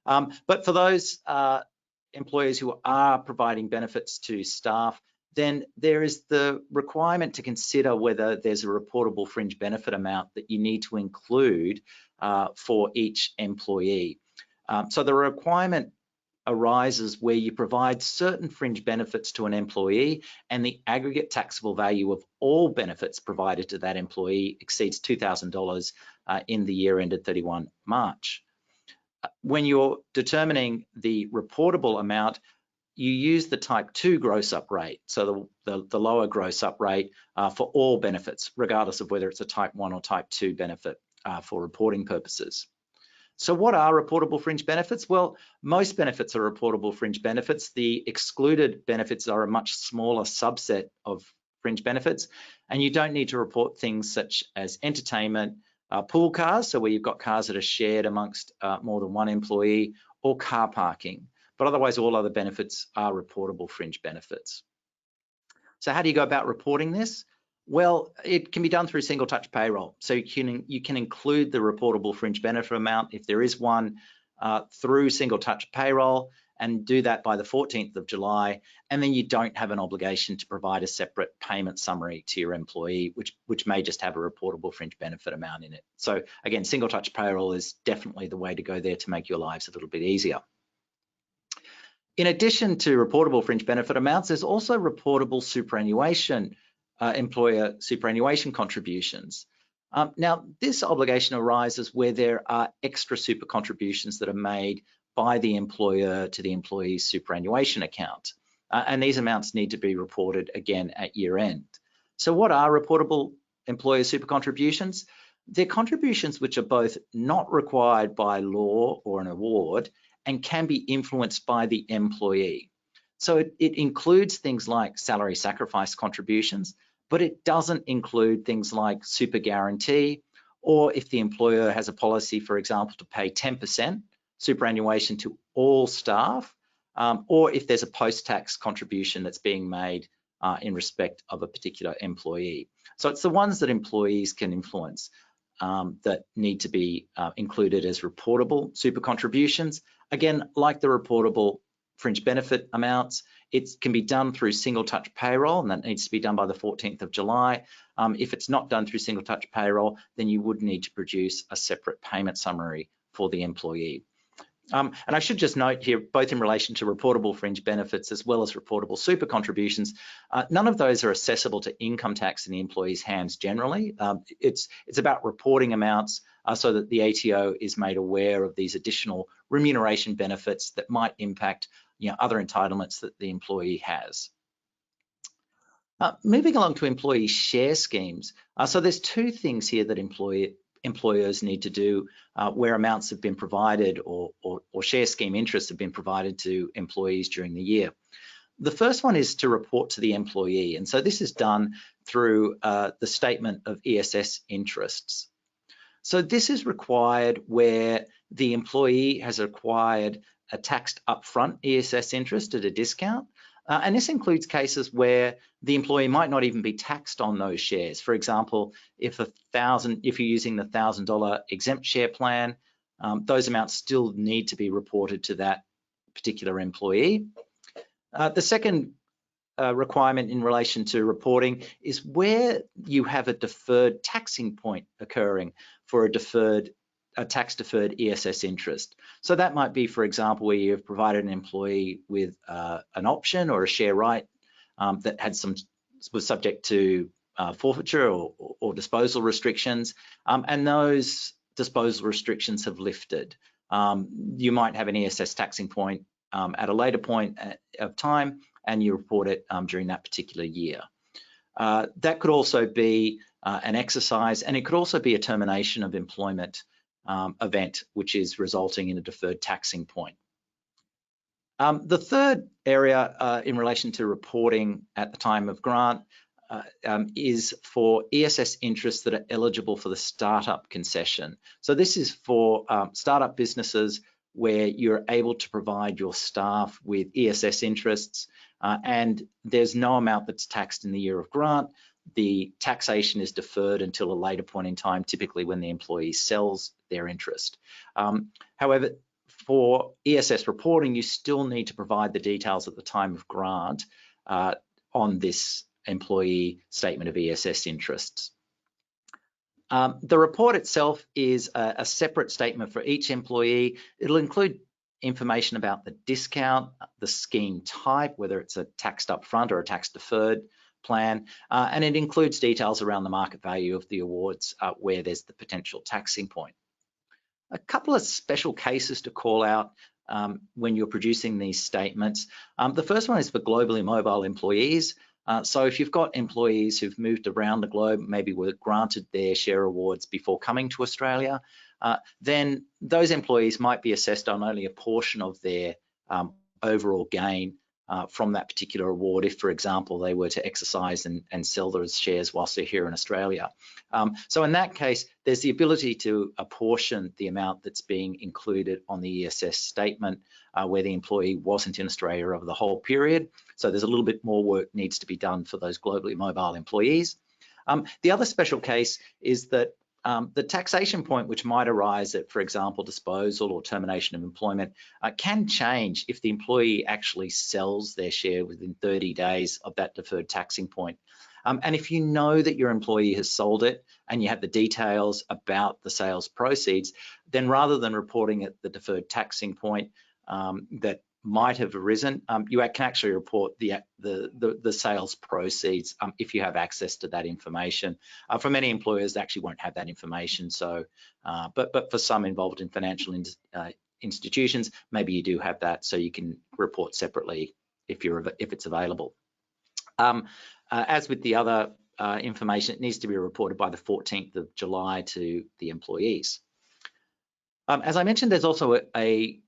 But for those employers who are providing benefits to staff, then there is the requirement to consider whether there's a reportable fringe benefit amount that you need to include for each employee. So the requirement arises where you provide certain fringe benefits to an employee and the aggregate taxable value of all benefits provided to that employee exceeds $2,000 in the year ended 31 March. When you're determining the reportable amount, you use the type 2 gross up rate, so the lower gross up rate for all benefits, regardless of whether it's a type 1 or type 2 benefit for reporting purposes. So what are reportable fringe benefits? Well, most benefits are reportable fringe benefits. The excluded benefits are a much smaller subset of fringe benefits, and you don't need to report things such as entertainment, pool cars, so where you've got cars that are shared amongst more than one employee, or car parking. But otherwise, all other benefits are reportable fringe benefits. So how do you go about reporting this? Well, it can be done through single touch payroll. So you can include the reportable fringe benefit amount, if there is one, through single touch payroll, and do that by the 14th of July. And then you don't have an obligation to provide a separate payment summary to your employee, which may just have a reportable fringe benefit amount in it. So again, single touch payroll is definitely the way to go there to make your lives a little bit easier. In addition to reportable fringe benefit amounts, there's also reportable superannuation, employer superannuation contributions. Now, this obligation arises where there are extra super contributions that are made by the employer to the employee's superannuation account. And these amounts need to be reported again at year end. So what are reportable employer super contributions? They're contributions which are both not required by law or an award and can be influenced by the employee. So it includes things like salary sacrifice contributions, but it doesn't include things like super guarantee, or if the employer has a policy, for example, to pay 10% superannuation to all staff, or if there's a post-tax contribution that's being made in respect of a particular employee. So it's the ones that employees can influence that need to be included as reportable super contributions. Again, like the reportable fringe benefit amounts, it can be done through single touch payroll, and that needs to be done by the 14th of July. If it's not done through single touch payroll, then you would need to produce a separate payment summary for the employee. And I should just note here, both in relation to reportable fringe benefits as well as reportable super contributions, none of those are accessible to income tax in the employee's hands generally. It's about reporting amounts so that the ATO is made aware of these additional remuneration benefits that might impact other entitlements that the employee has. Moving along to employee share schemes. So there's two things here that employers need to do where amounts have been provided or share scheme interests have been provided to employees during the year. The first one is to report to the employee, and so this is done through the statement of ESS interests. So this is required where the employee has acquired a taxed upfront ESS interest at a discount, and this includes cases where the employee might not even be taxed on those shares. For example, if you're using the $1,000 exempt share plan, those amounts still need to be reported to that particular employee. The second requirement in relation to reporting is where you have a deferred taxing point occurring for a tax deferred ESS interest. So that might be, for example, where you've provided an employee with an option or a share right that was subject to forfeiture or disposal restrictions, and those disposal restrictions have lifted. You might have an ESS taxing point at a later point of time, and you report it during that particular year. That could also be an exercise, and it could also be a termination of employment event, which is resulting in a deferred taxing point. The third area in relation to reporting at the time of grant is for ESS interests that are eligible for the startup concession. So this is for startup businesses where you're able to provide your staff with ESS interests, and there's no amount that's taxed in the year of grant. The taxation is deferred until a later point in time, typically when the employee sells their interest. However, for ESS reporting, you still need to provide the details at the time of grant on this employee statement of ESS interests. The report itself is a separate statement for each employee. It'll include information about the discount, the scheme type, whether it's a taxed upfront or a tax deferred plan, and it includes details around the market value of the awards where there's the potential taxing point. A couple of special cases to call out when you're producing these statements. The first one is for globally mobile employees. So if you've got employees who've moved around the globe, maybe were granted their share awards before coming to Australia, then those employees might be assessed on only a portion of their overall gain from that particular award if, for example, they were to exercise and sell those shares whilst they're here in Australia. So in that case, there's the ability to apportion the amount that's being included on the ESS statement where the employee wasn't in Australia over the whole period. So there's a little bit more work needs to be done for those globally mobile employees. The other special case is that the taxation point which might arise at, for example, disposal or termination of employment can change if the employee actually sells their share within 30 days of that deferred taxing point. And if you know that your employee has sold it and you have the details about the sales proceeds, then rather than reporting at the deferred taxing point that might have arisen, you can actually report the sales proceeds if you have access to that information. For many employers, they actually won't have that information. So, but for some involved in financial institutions, maybe you do have that, so you can report separately if it's available. As with the other information, it needs to be reported by the 14th of July to the employees. As I mentioned, there's also a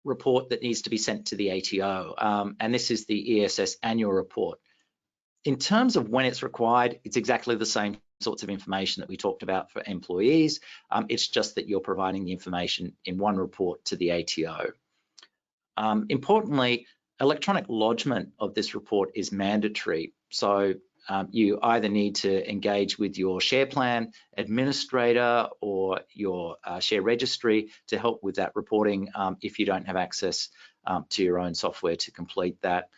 report that needs to be sent to the ATO, and this is the Ess Annual Report. In terms of when it's required, it's exactly the same sorts of information that we talked about for employees. It's just that you're providing the information in one report to the ATO. Importantly, electronic lodgement of this report is mandatory. So you either need to engage with your share plan administrator or your share registry to help with that reporting if you don't have access to your own software to complete that.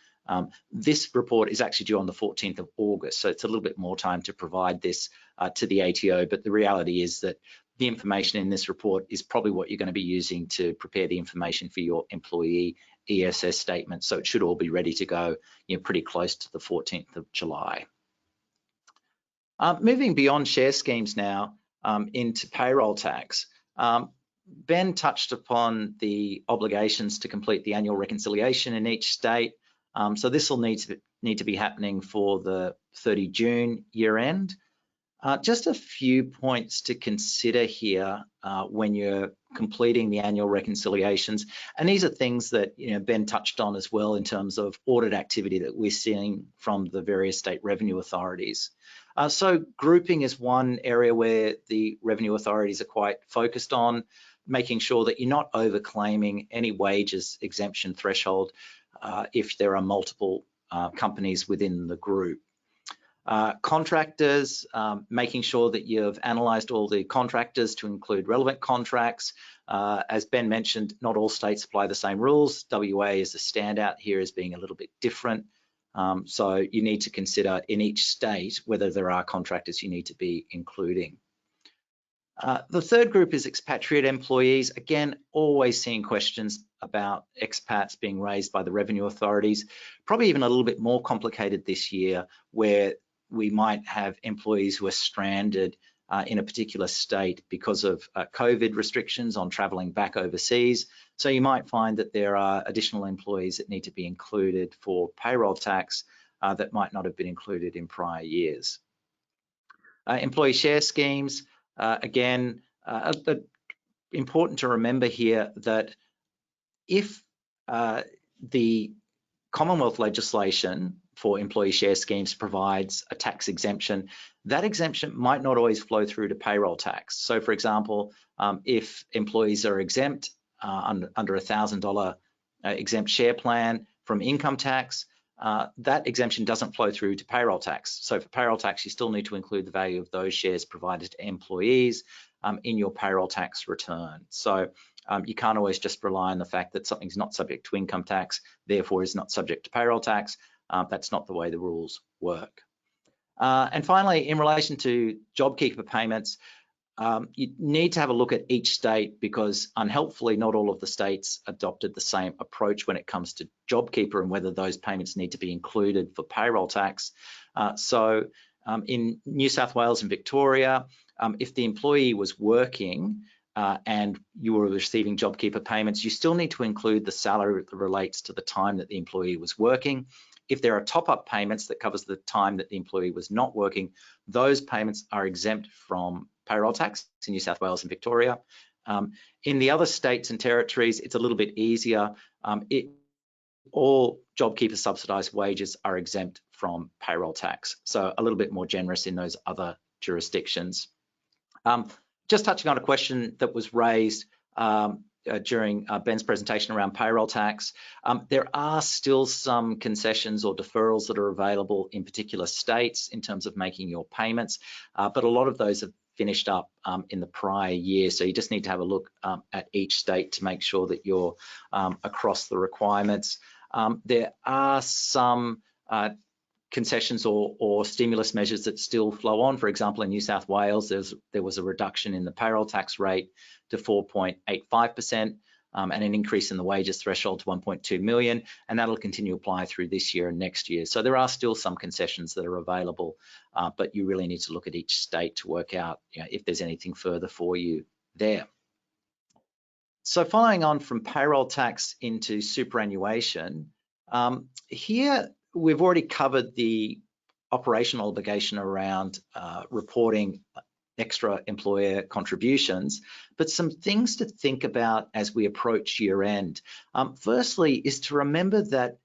This report is actually due on the 14th of August, so it's a little bit more time to provide this to the ATO, but the reality is that the information in this report is probably what you're going to be using to prepare the information for your employee ESS statement, so it should all be ready to go, pretty close to the 14th of July. Moving beyond share schemes now into payroll tax. Ben touched upon the obligations to complete the annual reconciliation in each state. So this will need to be happening for the 30 June year end. Just a few points to consider here when you're completing the annual reconciliations. And these are things that Ben touched on as well in terms of audit activity that we're seeing from the various state revenue authorities. So grouping is one area where the revenue authorities are quite focused on, making sure that you're not overclaiming any wages exemption threshold if there are multiple companies within the group. Contractors, making sure that you've analysed all the contractors to include relevant contracts. As Ben mentioned, not all states apply the same rules. WA is a standout here as being a little bit different. So you need to consider in each state whether there are contractors you need to be including. The third group is expatriate employees. Again, always seeing questions about expats being raised by the revenue authorities. Probably even a little bit more complicated this year, where we might have employees who are stranded in a particular state because of COVID restrictions on traveling back overseas. So you might find that there are additional employees that need to be included for payroll tax that might not have been included in prior years. Employee share schemes, again, important to remember here that if the Commonwealth legislation for employee share schemes provides a tax exemption, that exemption might not always flow through to payroll tax. So for example, if employees are exempt under $1,000 exempt share plan from income tax, that exemption doesn't flow through to payroll tax. So for payroll tax, you still need to include the value of those shares provided to employees in your payroll tax return. So you can't always just rely on the fact that something's not subject to income tax, therefore is not subject to payroll tax. That's not the way the rules work. And finally, in relation to JobKeeper payments, you need to have a look at each state, because unhelpfully not all of the states adopted the same approach when it comes to JobKeeper and whether those payments need to be included for payroll tax. So in New South Wales and Victoria, if the employee was working and you were receiving JobKeeper payments, you still need to include the salary that relates to the time that the employee was working. If there are top-up payments that covers the time that the employee was not working, those payments are exempt from payroll tax in New South Wales and Victoria. In the other states and territories, it's a little bit easier. All JobKeeper subsidised wages are exempt from payroll tax, so a little bit more generous in those other jurisdictions. Just touching on a question that was raised during Ben's presentation around payroll tax, there are still some concessions or deferrals that are available in particular states in terms of making your payments, but a lot of those have finished up in the prior year. So you just need to have a look at each state to make sure that you're across the requirements. There are some concessions or stimulus measures that still flow on. For example, in New South Wales, there was a reduction in the payroll tax rate to 4.85% and an increase in the wages threshold to 1.2 million, and that'll continue to apply through this year and next year. So there are still some concessions that are available, but you really need to look at each state to work out if there's anything further for you there. So following on from payroll tax into superannuation, here we've already covered the operational obligation around reporting extra employer contributions, but some things to think about as we approach year end. Firstly is to remember that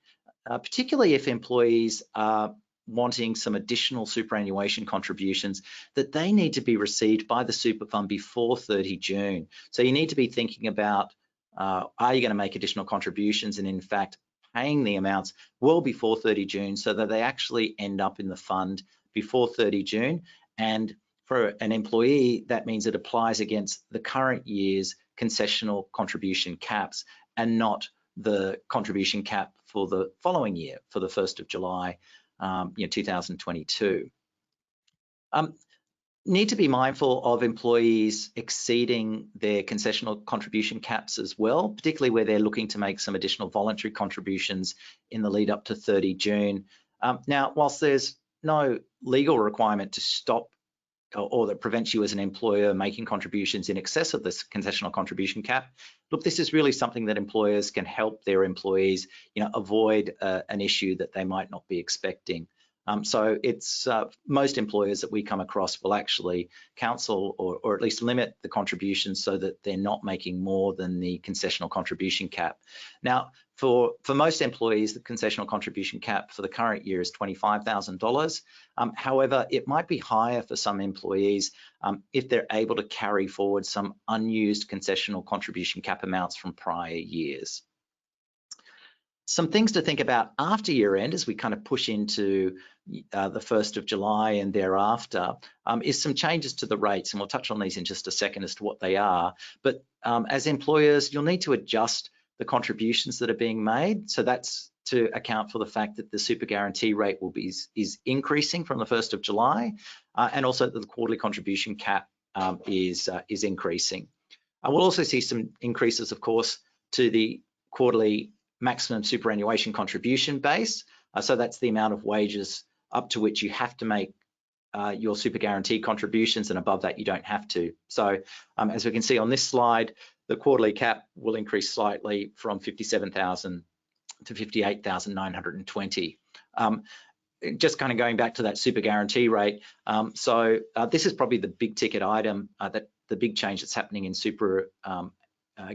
particularly if employees are wanting some additional superannuation contributions, that they need to be received by the super fund before 30 June. So you need to be thinking about, are you going to make additional contributions, and in fact paying the amounts well before 30 June so that they actually end up in the fund before 30 June. And for an employee, that means it applies against the current year's concessional contribution caps and not the contribution cap for the following year, for the 1st of July, 2022. Need to be mindful of employees exceeding their concessional contribution caps as well, particularly where they're looking to make some additional voluntary contributions in the lead up to 30 June. Now, whilst there's no legal requirement to stop or that prevents you as an employer making contributions in excess of this concessional contribution cap, look, this is really something that employers can help their employees avoid an issue that they might not be expecting. So it's most employers that we come across will actually counsel or at least limit the contributions so that they're not making more than the concessional contribution cap. Now, for most employees, the concessional contribution cap for the current year is $25,000. However, it might be higher for some employees if they're able to carry forward some unused concessional contribution cap amounts from prior years. Some things to think about after year end as we kind of push into the 1st of July and thereafter is some changes to the rates, and we'll touch on these in just a second as to what they are. But as employers, you'll need to adjust the contributions that are being made. So that's to account for the fact that the super guarantee rate is increasing from the 1st of July, and also that the quarterly contribution cap is increasing. We'll also see some increases, of course, to the quarterly maximum superannuation contribution base. So that's the amount of wages up to which you have to make your super guarantee contributions, and above that you don't have to. So as we can see on this slide, the quarterly cap will increase slightly from 57,000 to 58,920. Just kind of going back to that super guarantee rate. So this is probably the big ticket item, that the big change that's happening in super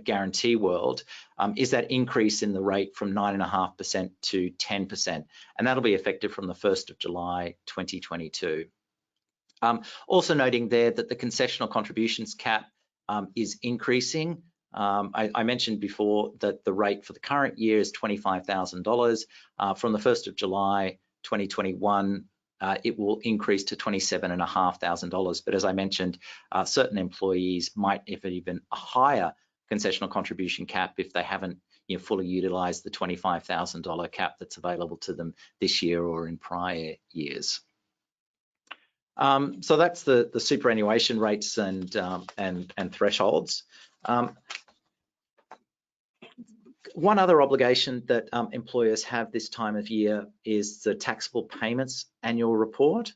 guarantee world is that increase in the rate from 9.5% to 10%, and that'll be effective from the 1st of July 2022. Also noting there that the concessional contributions cap is increasing. I mentioned before that the rate for the current year is $25,000. From the 1st of July 2021, it will increase to $27,500. But as I mentioned, certain employees might have even a higher concessional contribution cap if they haven't fully utilized the $25,000 cap that's available to them this year or in prior years. So that's the superannuation rates and thresholds. One other obligation that employers have this time of year is the Taxable Payments Annual Report.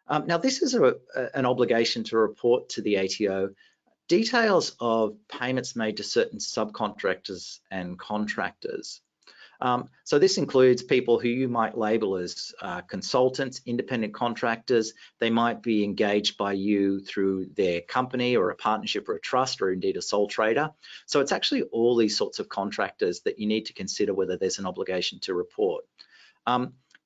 Now, this is an obligation to report to the ATO details of payments made to certain subcontractors and contractors. So this includes people who you might label as consultants, independent contractors. They might be engaged by you through their company or a partnership or a trust or indeed a sole trader. So it's actually all these sorts of contractors that you need to consider whether there's an obligation to report.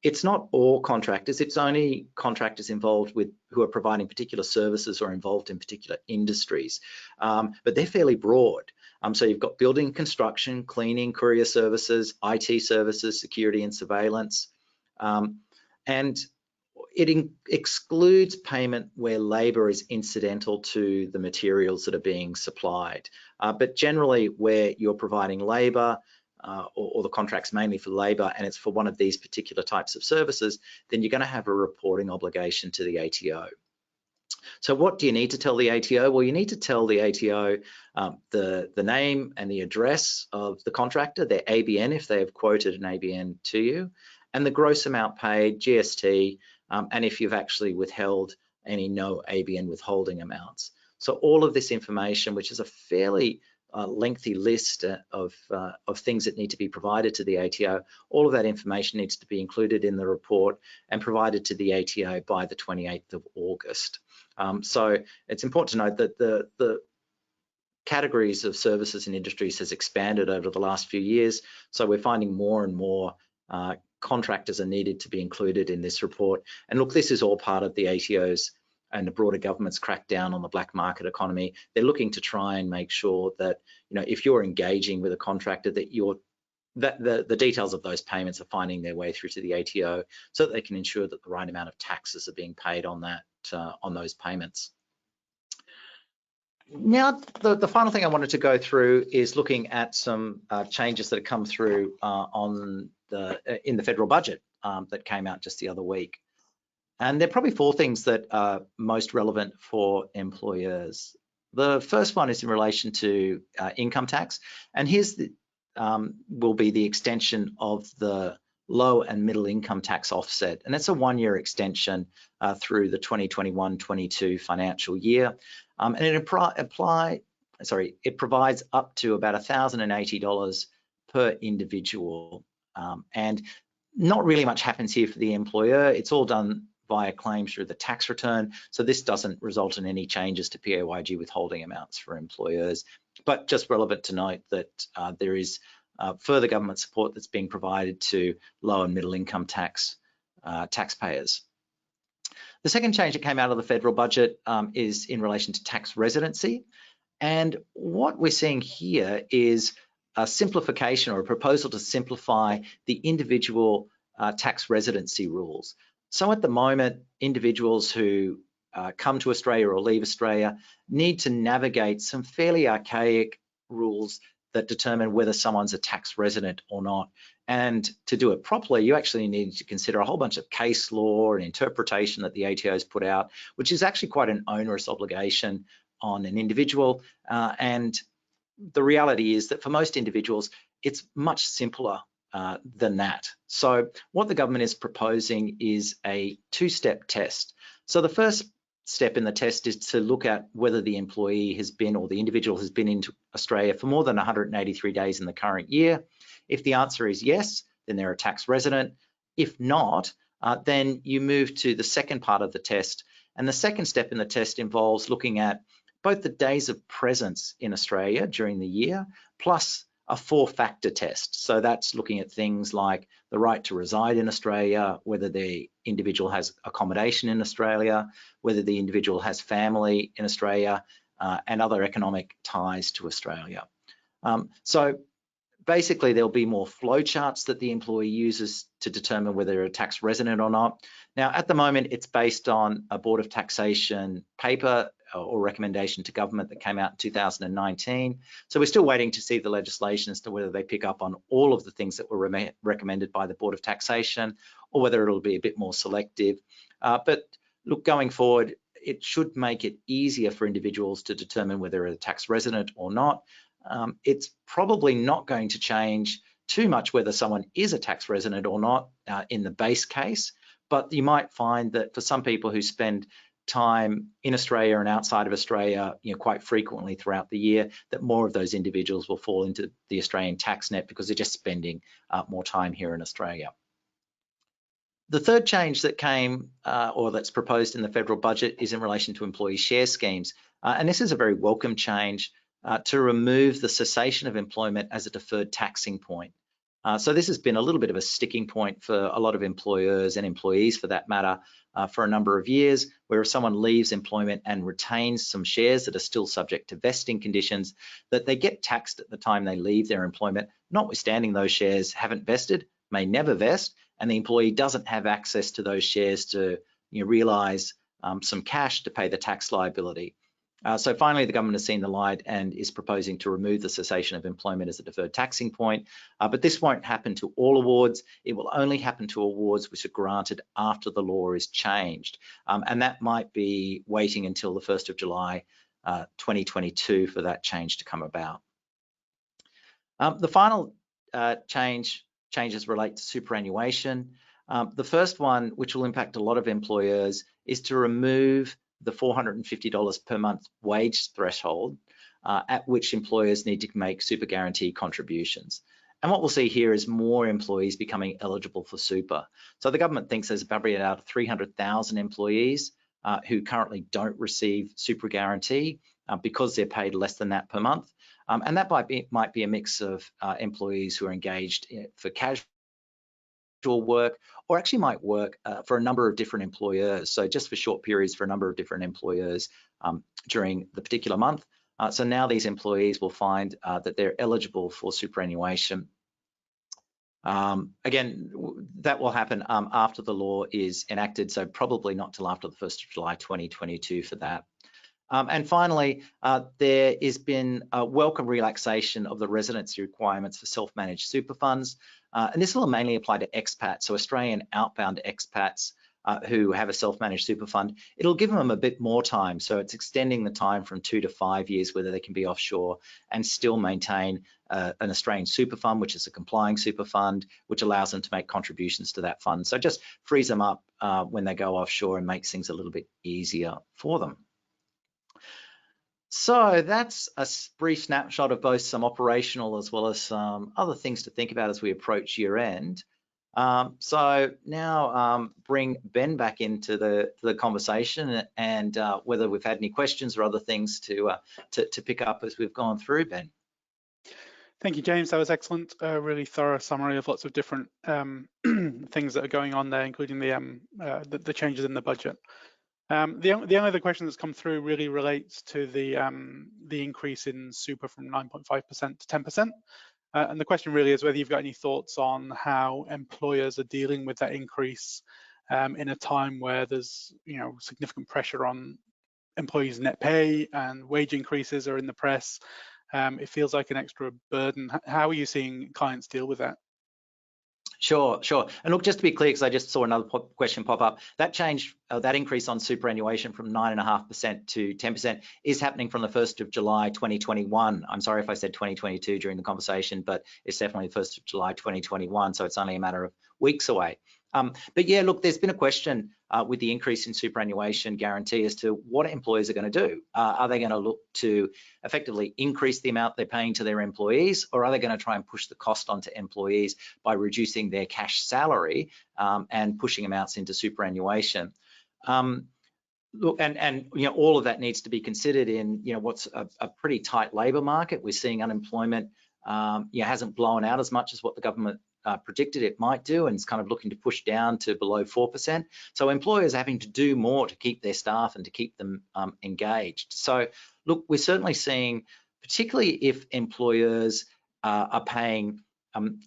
It's not all contractors, it's only contractors involved with who are providing particular services or involved in particular industries, but they're fairly broad. So you've got building, construction, cleaning, courier services, IT services, security and surveillance, and it excludes payment where labour is incidental to the materials that are being supplied. But generally where you're providing labour, or the contract's mainly for labour and it's for one of these particular types of services, then you're going to have a reporting obligation to the ATO. So what do you need to tell the ATO? Well, you need to tell the ATO the name and the address of the contractor, their ABN if they have quoted an ABN to you, and the gross amount paid, GST, and if you've actually withheld any no ABN withholding amounts. So all of this information, which is a fairly lengthy list of things that need to be provided to the ATO, all of that information needs to be included in the report and provided to the ATO by the 28th of August. So it's important to note that the categories of services and industries has expanded over the last few years. So we're finding more and more contractors are needed to be included in this report. And look, this is all part of the ATO's and the broader government's crackdown on the black market economy. They're looking to try and make sure that, if you're engaging with a contractor, that the details of those payments are finding their way through to the ATO so that they can ensure that the right amount of taxes are being paid on that, on those payments. Now, the final thing I wanted to go through is looking at some changes that have come through in the federal budget that came out just the other week. And there are probably four things that are most relevant for employers. The first one is in relation to income tax, and here's will be the extension of the low and middle income tax offset, and it's a one-year extension through the 2021-22 financial year, and it provides up to about $1,080 per individual, and Not really much happens here for the employer. It's all done via claims through the tax return. So this doesn't result in any changes to PAYG withholding amounts for employers, but just relevant to note that there is further government support that's being provided to low and middle income taxpayers. The second change that came out of the federal budget is in relation to tax residency. And what we're seeing here is a simplification or a proposal to simplify the individual tax residency rules. So at the moment, individuals who come to Australia or leave Australia need to navigate some fairly archaic rules that determine whether someone's a tax resident or not. And to do it properly, you actually need to consider a whole bunch of case law and interpretation that the ATO's put out, which is actually quite an onerous obligation on an individual. And the reality is that for most individuals, it's much simpler than that. So what the government is proposing is a two-step test. So the first step in the test is to look at whether the employee has been, or the individual has been into Australia for more than 183 days in the current year. If the answer is yes, then they're a tax resident. If not, then you move to the second part of the test. And the second step in the test involves looking at both the days of presence in Australia during the year, plus a four-factor test. So that's looking at things like the right to reside in Australia, whether the individual has accommodation in Australia, whether the individual has family in Australia, and other economic ties to Australia. So basically, there'll be more flowcharts that the employee uses to determine whether they're a tax resident or not. Now, at the moment, it's based on a Board of Taxation paper or recommendation to government that came out in 2019. So we're still waiting to see the legislation as to whether they pick up on all of the things that were recommended by the Board of Taxation, or whether it'll be a bit more selective. But look, going forward, it should make it easier for individuals to determine whether they're a tax resident or not. It's probably not going to change too much whether someone is a tax resident or not in the base case, but you might find that for some people who spend time in Australia and outside of Australia, quite frequently throughout the year, that more of those individuals will fall into the Australian tax net because they're just spending more time here in Australia. The third change that came or that's proposed in the federal budget is in relation to employee share schemes. And this is a very welcome change to remove the cessation of employment as a deferred taxing point. So this has been a little bit of a sticking point for a lot of employers and employees for that matter for a number of years, where if someone leaves employment and retains some shares that are still subject to vesting conditions, that they get taxed at the time they leave their employment, notwithstanding those shares haven't vested, may never vest, and the employee doesn't have access to those shares to realise some cash to pay the tax liability. So finally, the government has seen the light and is proposing to remove the cessation of employment as a deferred taxing point. But this won't happen to all awards. It will only happen to awards which are granted after the law is changed. And that might be waiting until the 1st of July 2022 for that change to come about. The final changes relate to superannuation. The first one, which will impact a lot of employers, is to remove the $450 per month wage threshold at which employers need to make super guarantee contributions. And what we'll see here is more employees becoming eligible for super. So the government thinks there's probably about 300,000 employees who currently don't receive super guarantee because they're paid less than that per month. And that might be a mix of employees who are engaged for casual work, or actually might work for a number of different employers. So just for short periods for a number of different employers during the particular month. So now these employees will find that they're eligible for superannuation. Again, that will happen after the law is enacted, so probably not till after the 1st of July 2022 for that. And finally, there has been a welcome relaxation of the residency requirements for self-managed super funds. And this will mainly apply to expats, so Australian outbound expats who have a self-managed super fund. It'll give them a bit more time. So it's extending the time from 2 to 5 years, whether they can be offshore and still maintain an Australian super fund, which is a complying super fund, which allows them to make contributions to that fund. So it just frees them up when they go offshore and makes things a little bit easier for them. So that's a brief snapshot of both some operational as well as some other things to think about as we approach year end. So now bring Ben back into the conversation, and whether we've had any questions or other things to pick up as we've gone through, Ben. Thank you, James. That was excellent. A really thorough summary of lots of different things that are going on there, including the changes in the budget. The only other question that's come through really relates to the increase in super from 9.5% to 10%. And the question really is whether you've got any thoughts on how employers are dealing with that increase in a time where there's significant pressure on employees' net pay and wage increases are in the press. It feels like an extra burden. How are you seeing clients deal with that? Sure. And look, just to be clear, because I just saw another question pop up, that change, that increase on superannuation from 9.5% to 10% is happening from the 1st of July 2021. I'm sorry if I said 2022 during the conversation, but it's definitely the 1st of July 2021, so it's only a matter of weeks away. But yeah, look, there's been a question with the increase in superannuation guarantee as to what employers are going to do. Are they going to look to effectively increase the amount they're paying to their employees, or are they going to try and push the cost onto employees by reducing their cash salary and pushing amounts into superannuation? Look, and all of that needs to be considered in what's a pretty tight labour market. We're seeing unemployment hasn't blown out as much as what the government predicted it might do, and it's kind of looking to push down to below 4%. So employers are having to do more to keep their staff and to keep them engaged. So look, we're certainly seeing, particularly if employers are paying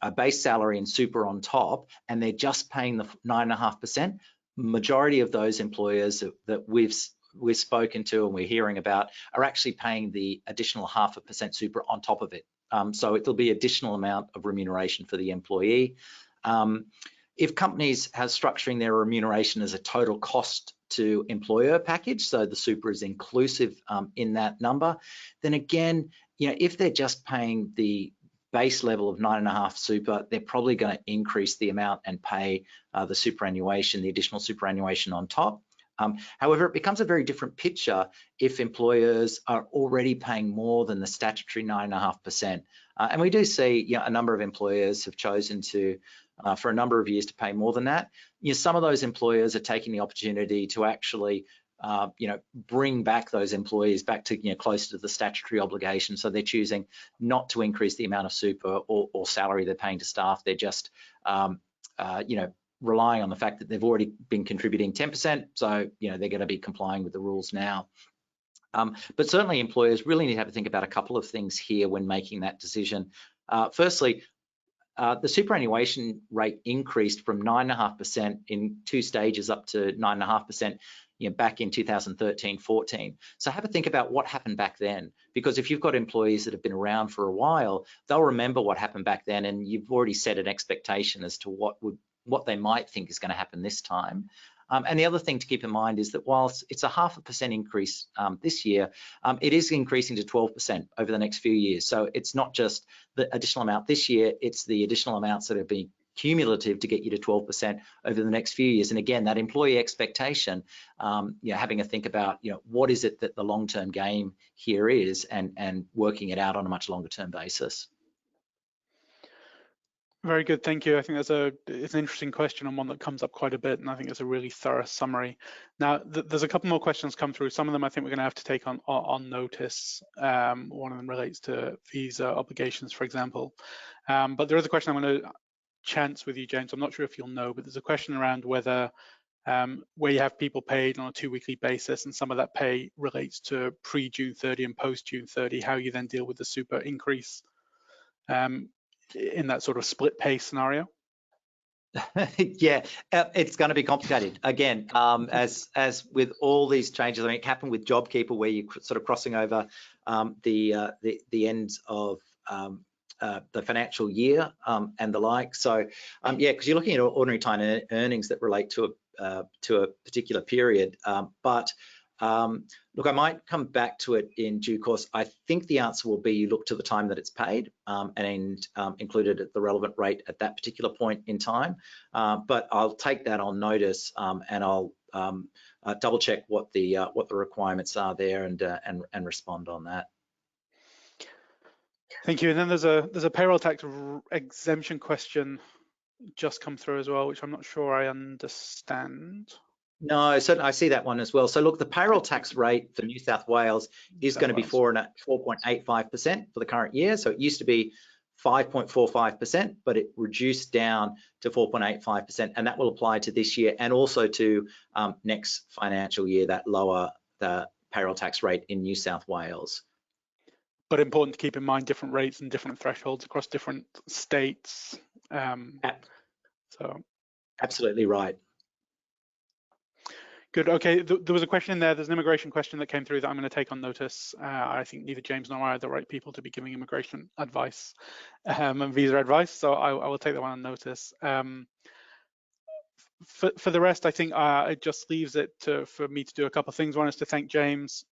a base salary and super on top, and they're just paying the 9.5%, majority of those employers that we've spoken to and we're hearing about are actually paying the additional 0.5% super on top of it. So it'll be additional amount of remuneration for the employee. If companies are structuring their remuneration as a total cost to employer package, so the super is inclusive in that number, then again, if they're just paying the base level of 9.5 super, they're probably going to increase the amount and pay the superannuation, the additional superannuation on top. However, it becomes a very different picture if employers are already paying more than the statutory 9.5%. And we do see a number of employers have chosen to, for a number of years, to pay more than that. Some of those employers are taking the opportunity to actually bring back those employees back to closer to the statutory obligation. So they're choosing not to increase the amount of super or salary they're paying to staff. They're just relying on the fact that they've already been contributing 10%, so they're going to be complying with the rules now. But certainly employers really need to have to think about a couple of things here when making that decision. Firstly, the superannuation rate increased from 9.5% in 2 stages up to 9.5% back in 2013-14. So have a think about what happened back then, because if you've got employees that have been around for a while, they'll remember what happened back then, and you've already set an expectation as to what they might think is going to happen this time. And the other thing to keep in mind is that whilst it's a 0.5% increase this year, it is increasing to 12% over the next few years. So it's not just the additional amount this year, it's the additional amounts that are being cumulative to get you to 12% over the next few years. And again, that employee expectation, having a think about, what is it that the long-term game here is, and working it out on a much longer-term basis. Very good, thank you. I think it's an interesting question and one that comes up quite a bit, and I think it's a really thorough summary. Now, there's a couple more questions come through. Some of them I think we're going to have to take on notice. One of them relates to visa obligations, for example. But there is a question I'm going to chance with you, James. I'm not sure if you'll know, but there's a question around whether where you have people paid on a 2-weekly basis and some of that pay relates to pre-June 30 and post-June 30, how you then deal with the super increase in that sort of split pay scenario? Yeah, it's going to be complicated. Again, as with all these changes, I mean, it happened with JobKeeper, where you're sort of crossing over the ends of the financial year and the like. So yeah, because you're looking at ordinary time earnings that relate to a particular period. But look, I might come back to it in due course. I think the answer will be you look to the time that it's paid and include it at the relevant rate at that particular point in time. But I'll take that on notice and I'll double check what the requirements are there and respond on that. Thank you. And then there's a payroll tax exemption question just come through as well, which I'm not sure I understand. No, certainly I see that one as well. So look, the payroll tax rate for New South Wales is going to be 4.85% for the current year. So it used to be 5.45%, but it reduced down to 4.85%, and that will apply to this year and also to next financial year, that lower the payroll tax rate in New South Wales. But important to keep in mind different rates and different thresholds across different states. So absolutely right. Good. Okay, there was a question in there. There's an immigration question that came through that I'm going to take on notice. I think neither James nor I are the right people to be giving immigration advice and visa advice, so I will take that one on notice. For the rest, I think it just leaves it for me to do a couple of things. One is to thank James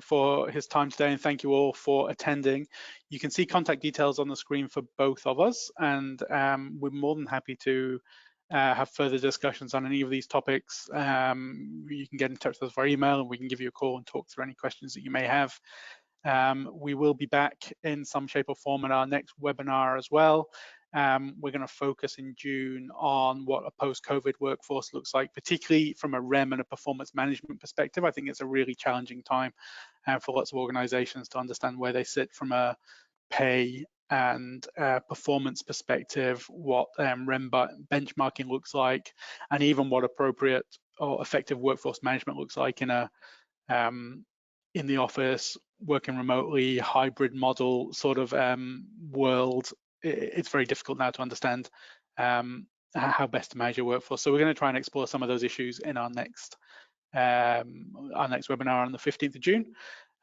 for his time today, and thank you all for attending. You can see contact details on the screen for both of us, and we're more than happy to have further discussions on any of these topics. You can get in touch with us via email, and we can give you a call and talk through any questions that you may have. We will be back in some shape or form at our next webinar as well. We're going to focus in June on what a post-COVID workforce looks like, particularly from a REM and a performance management perspective. I think it's a really challenging time for lots of organizations to understand where they sit from a pay and performance perspective, what REM benchmarking looks like, and even what appropriate or effective workforce management looks like in a in the office, working remotely, hybrid model sort of world. It's very difficult now to understand how best to manage your workforce. So we're going to try and explore some of those issues in our next webinar on the 15th of June.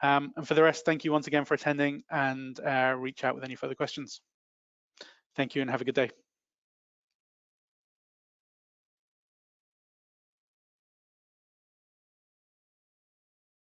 And for the rest, thank you once again for attending, and reach out with any further questions. Thank you and have a good day.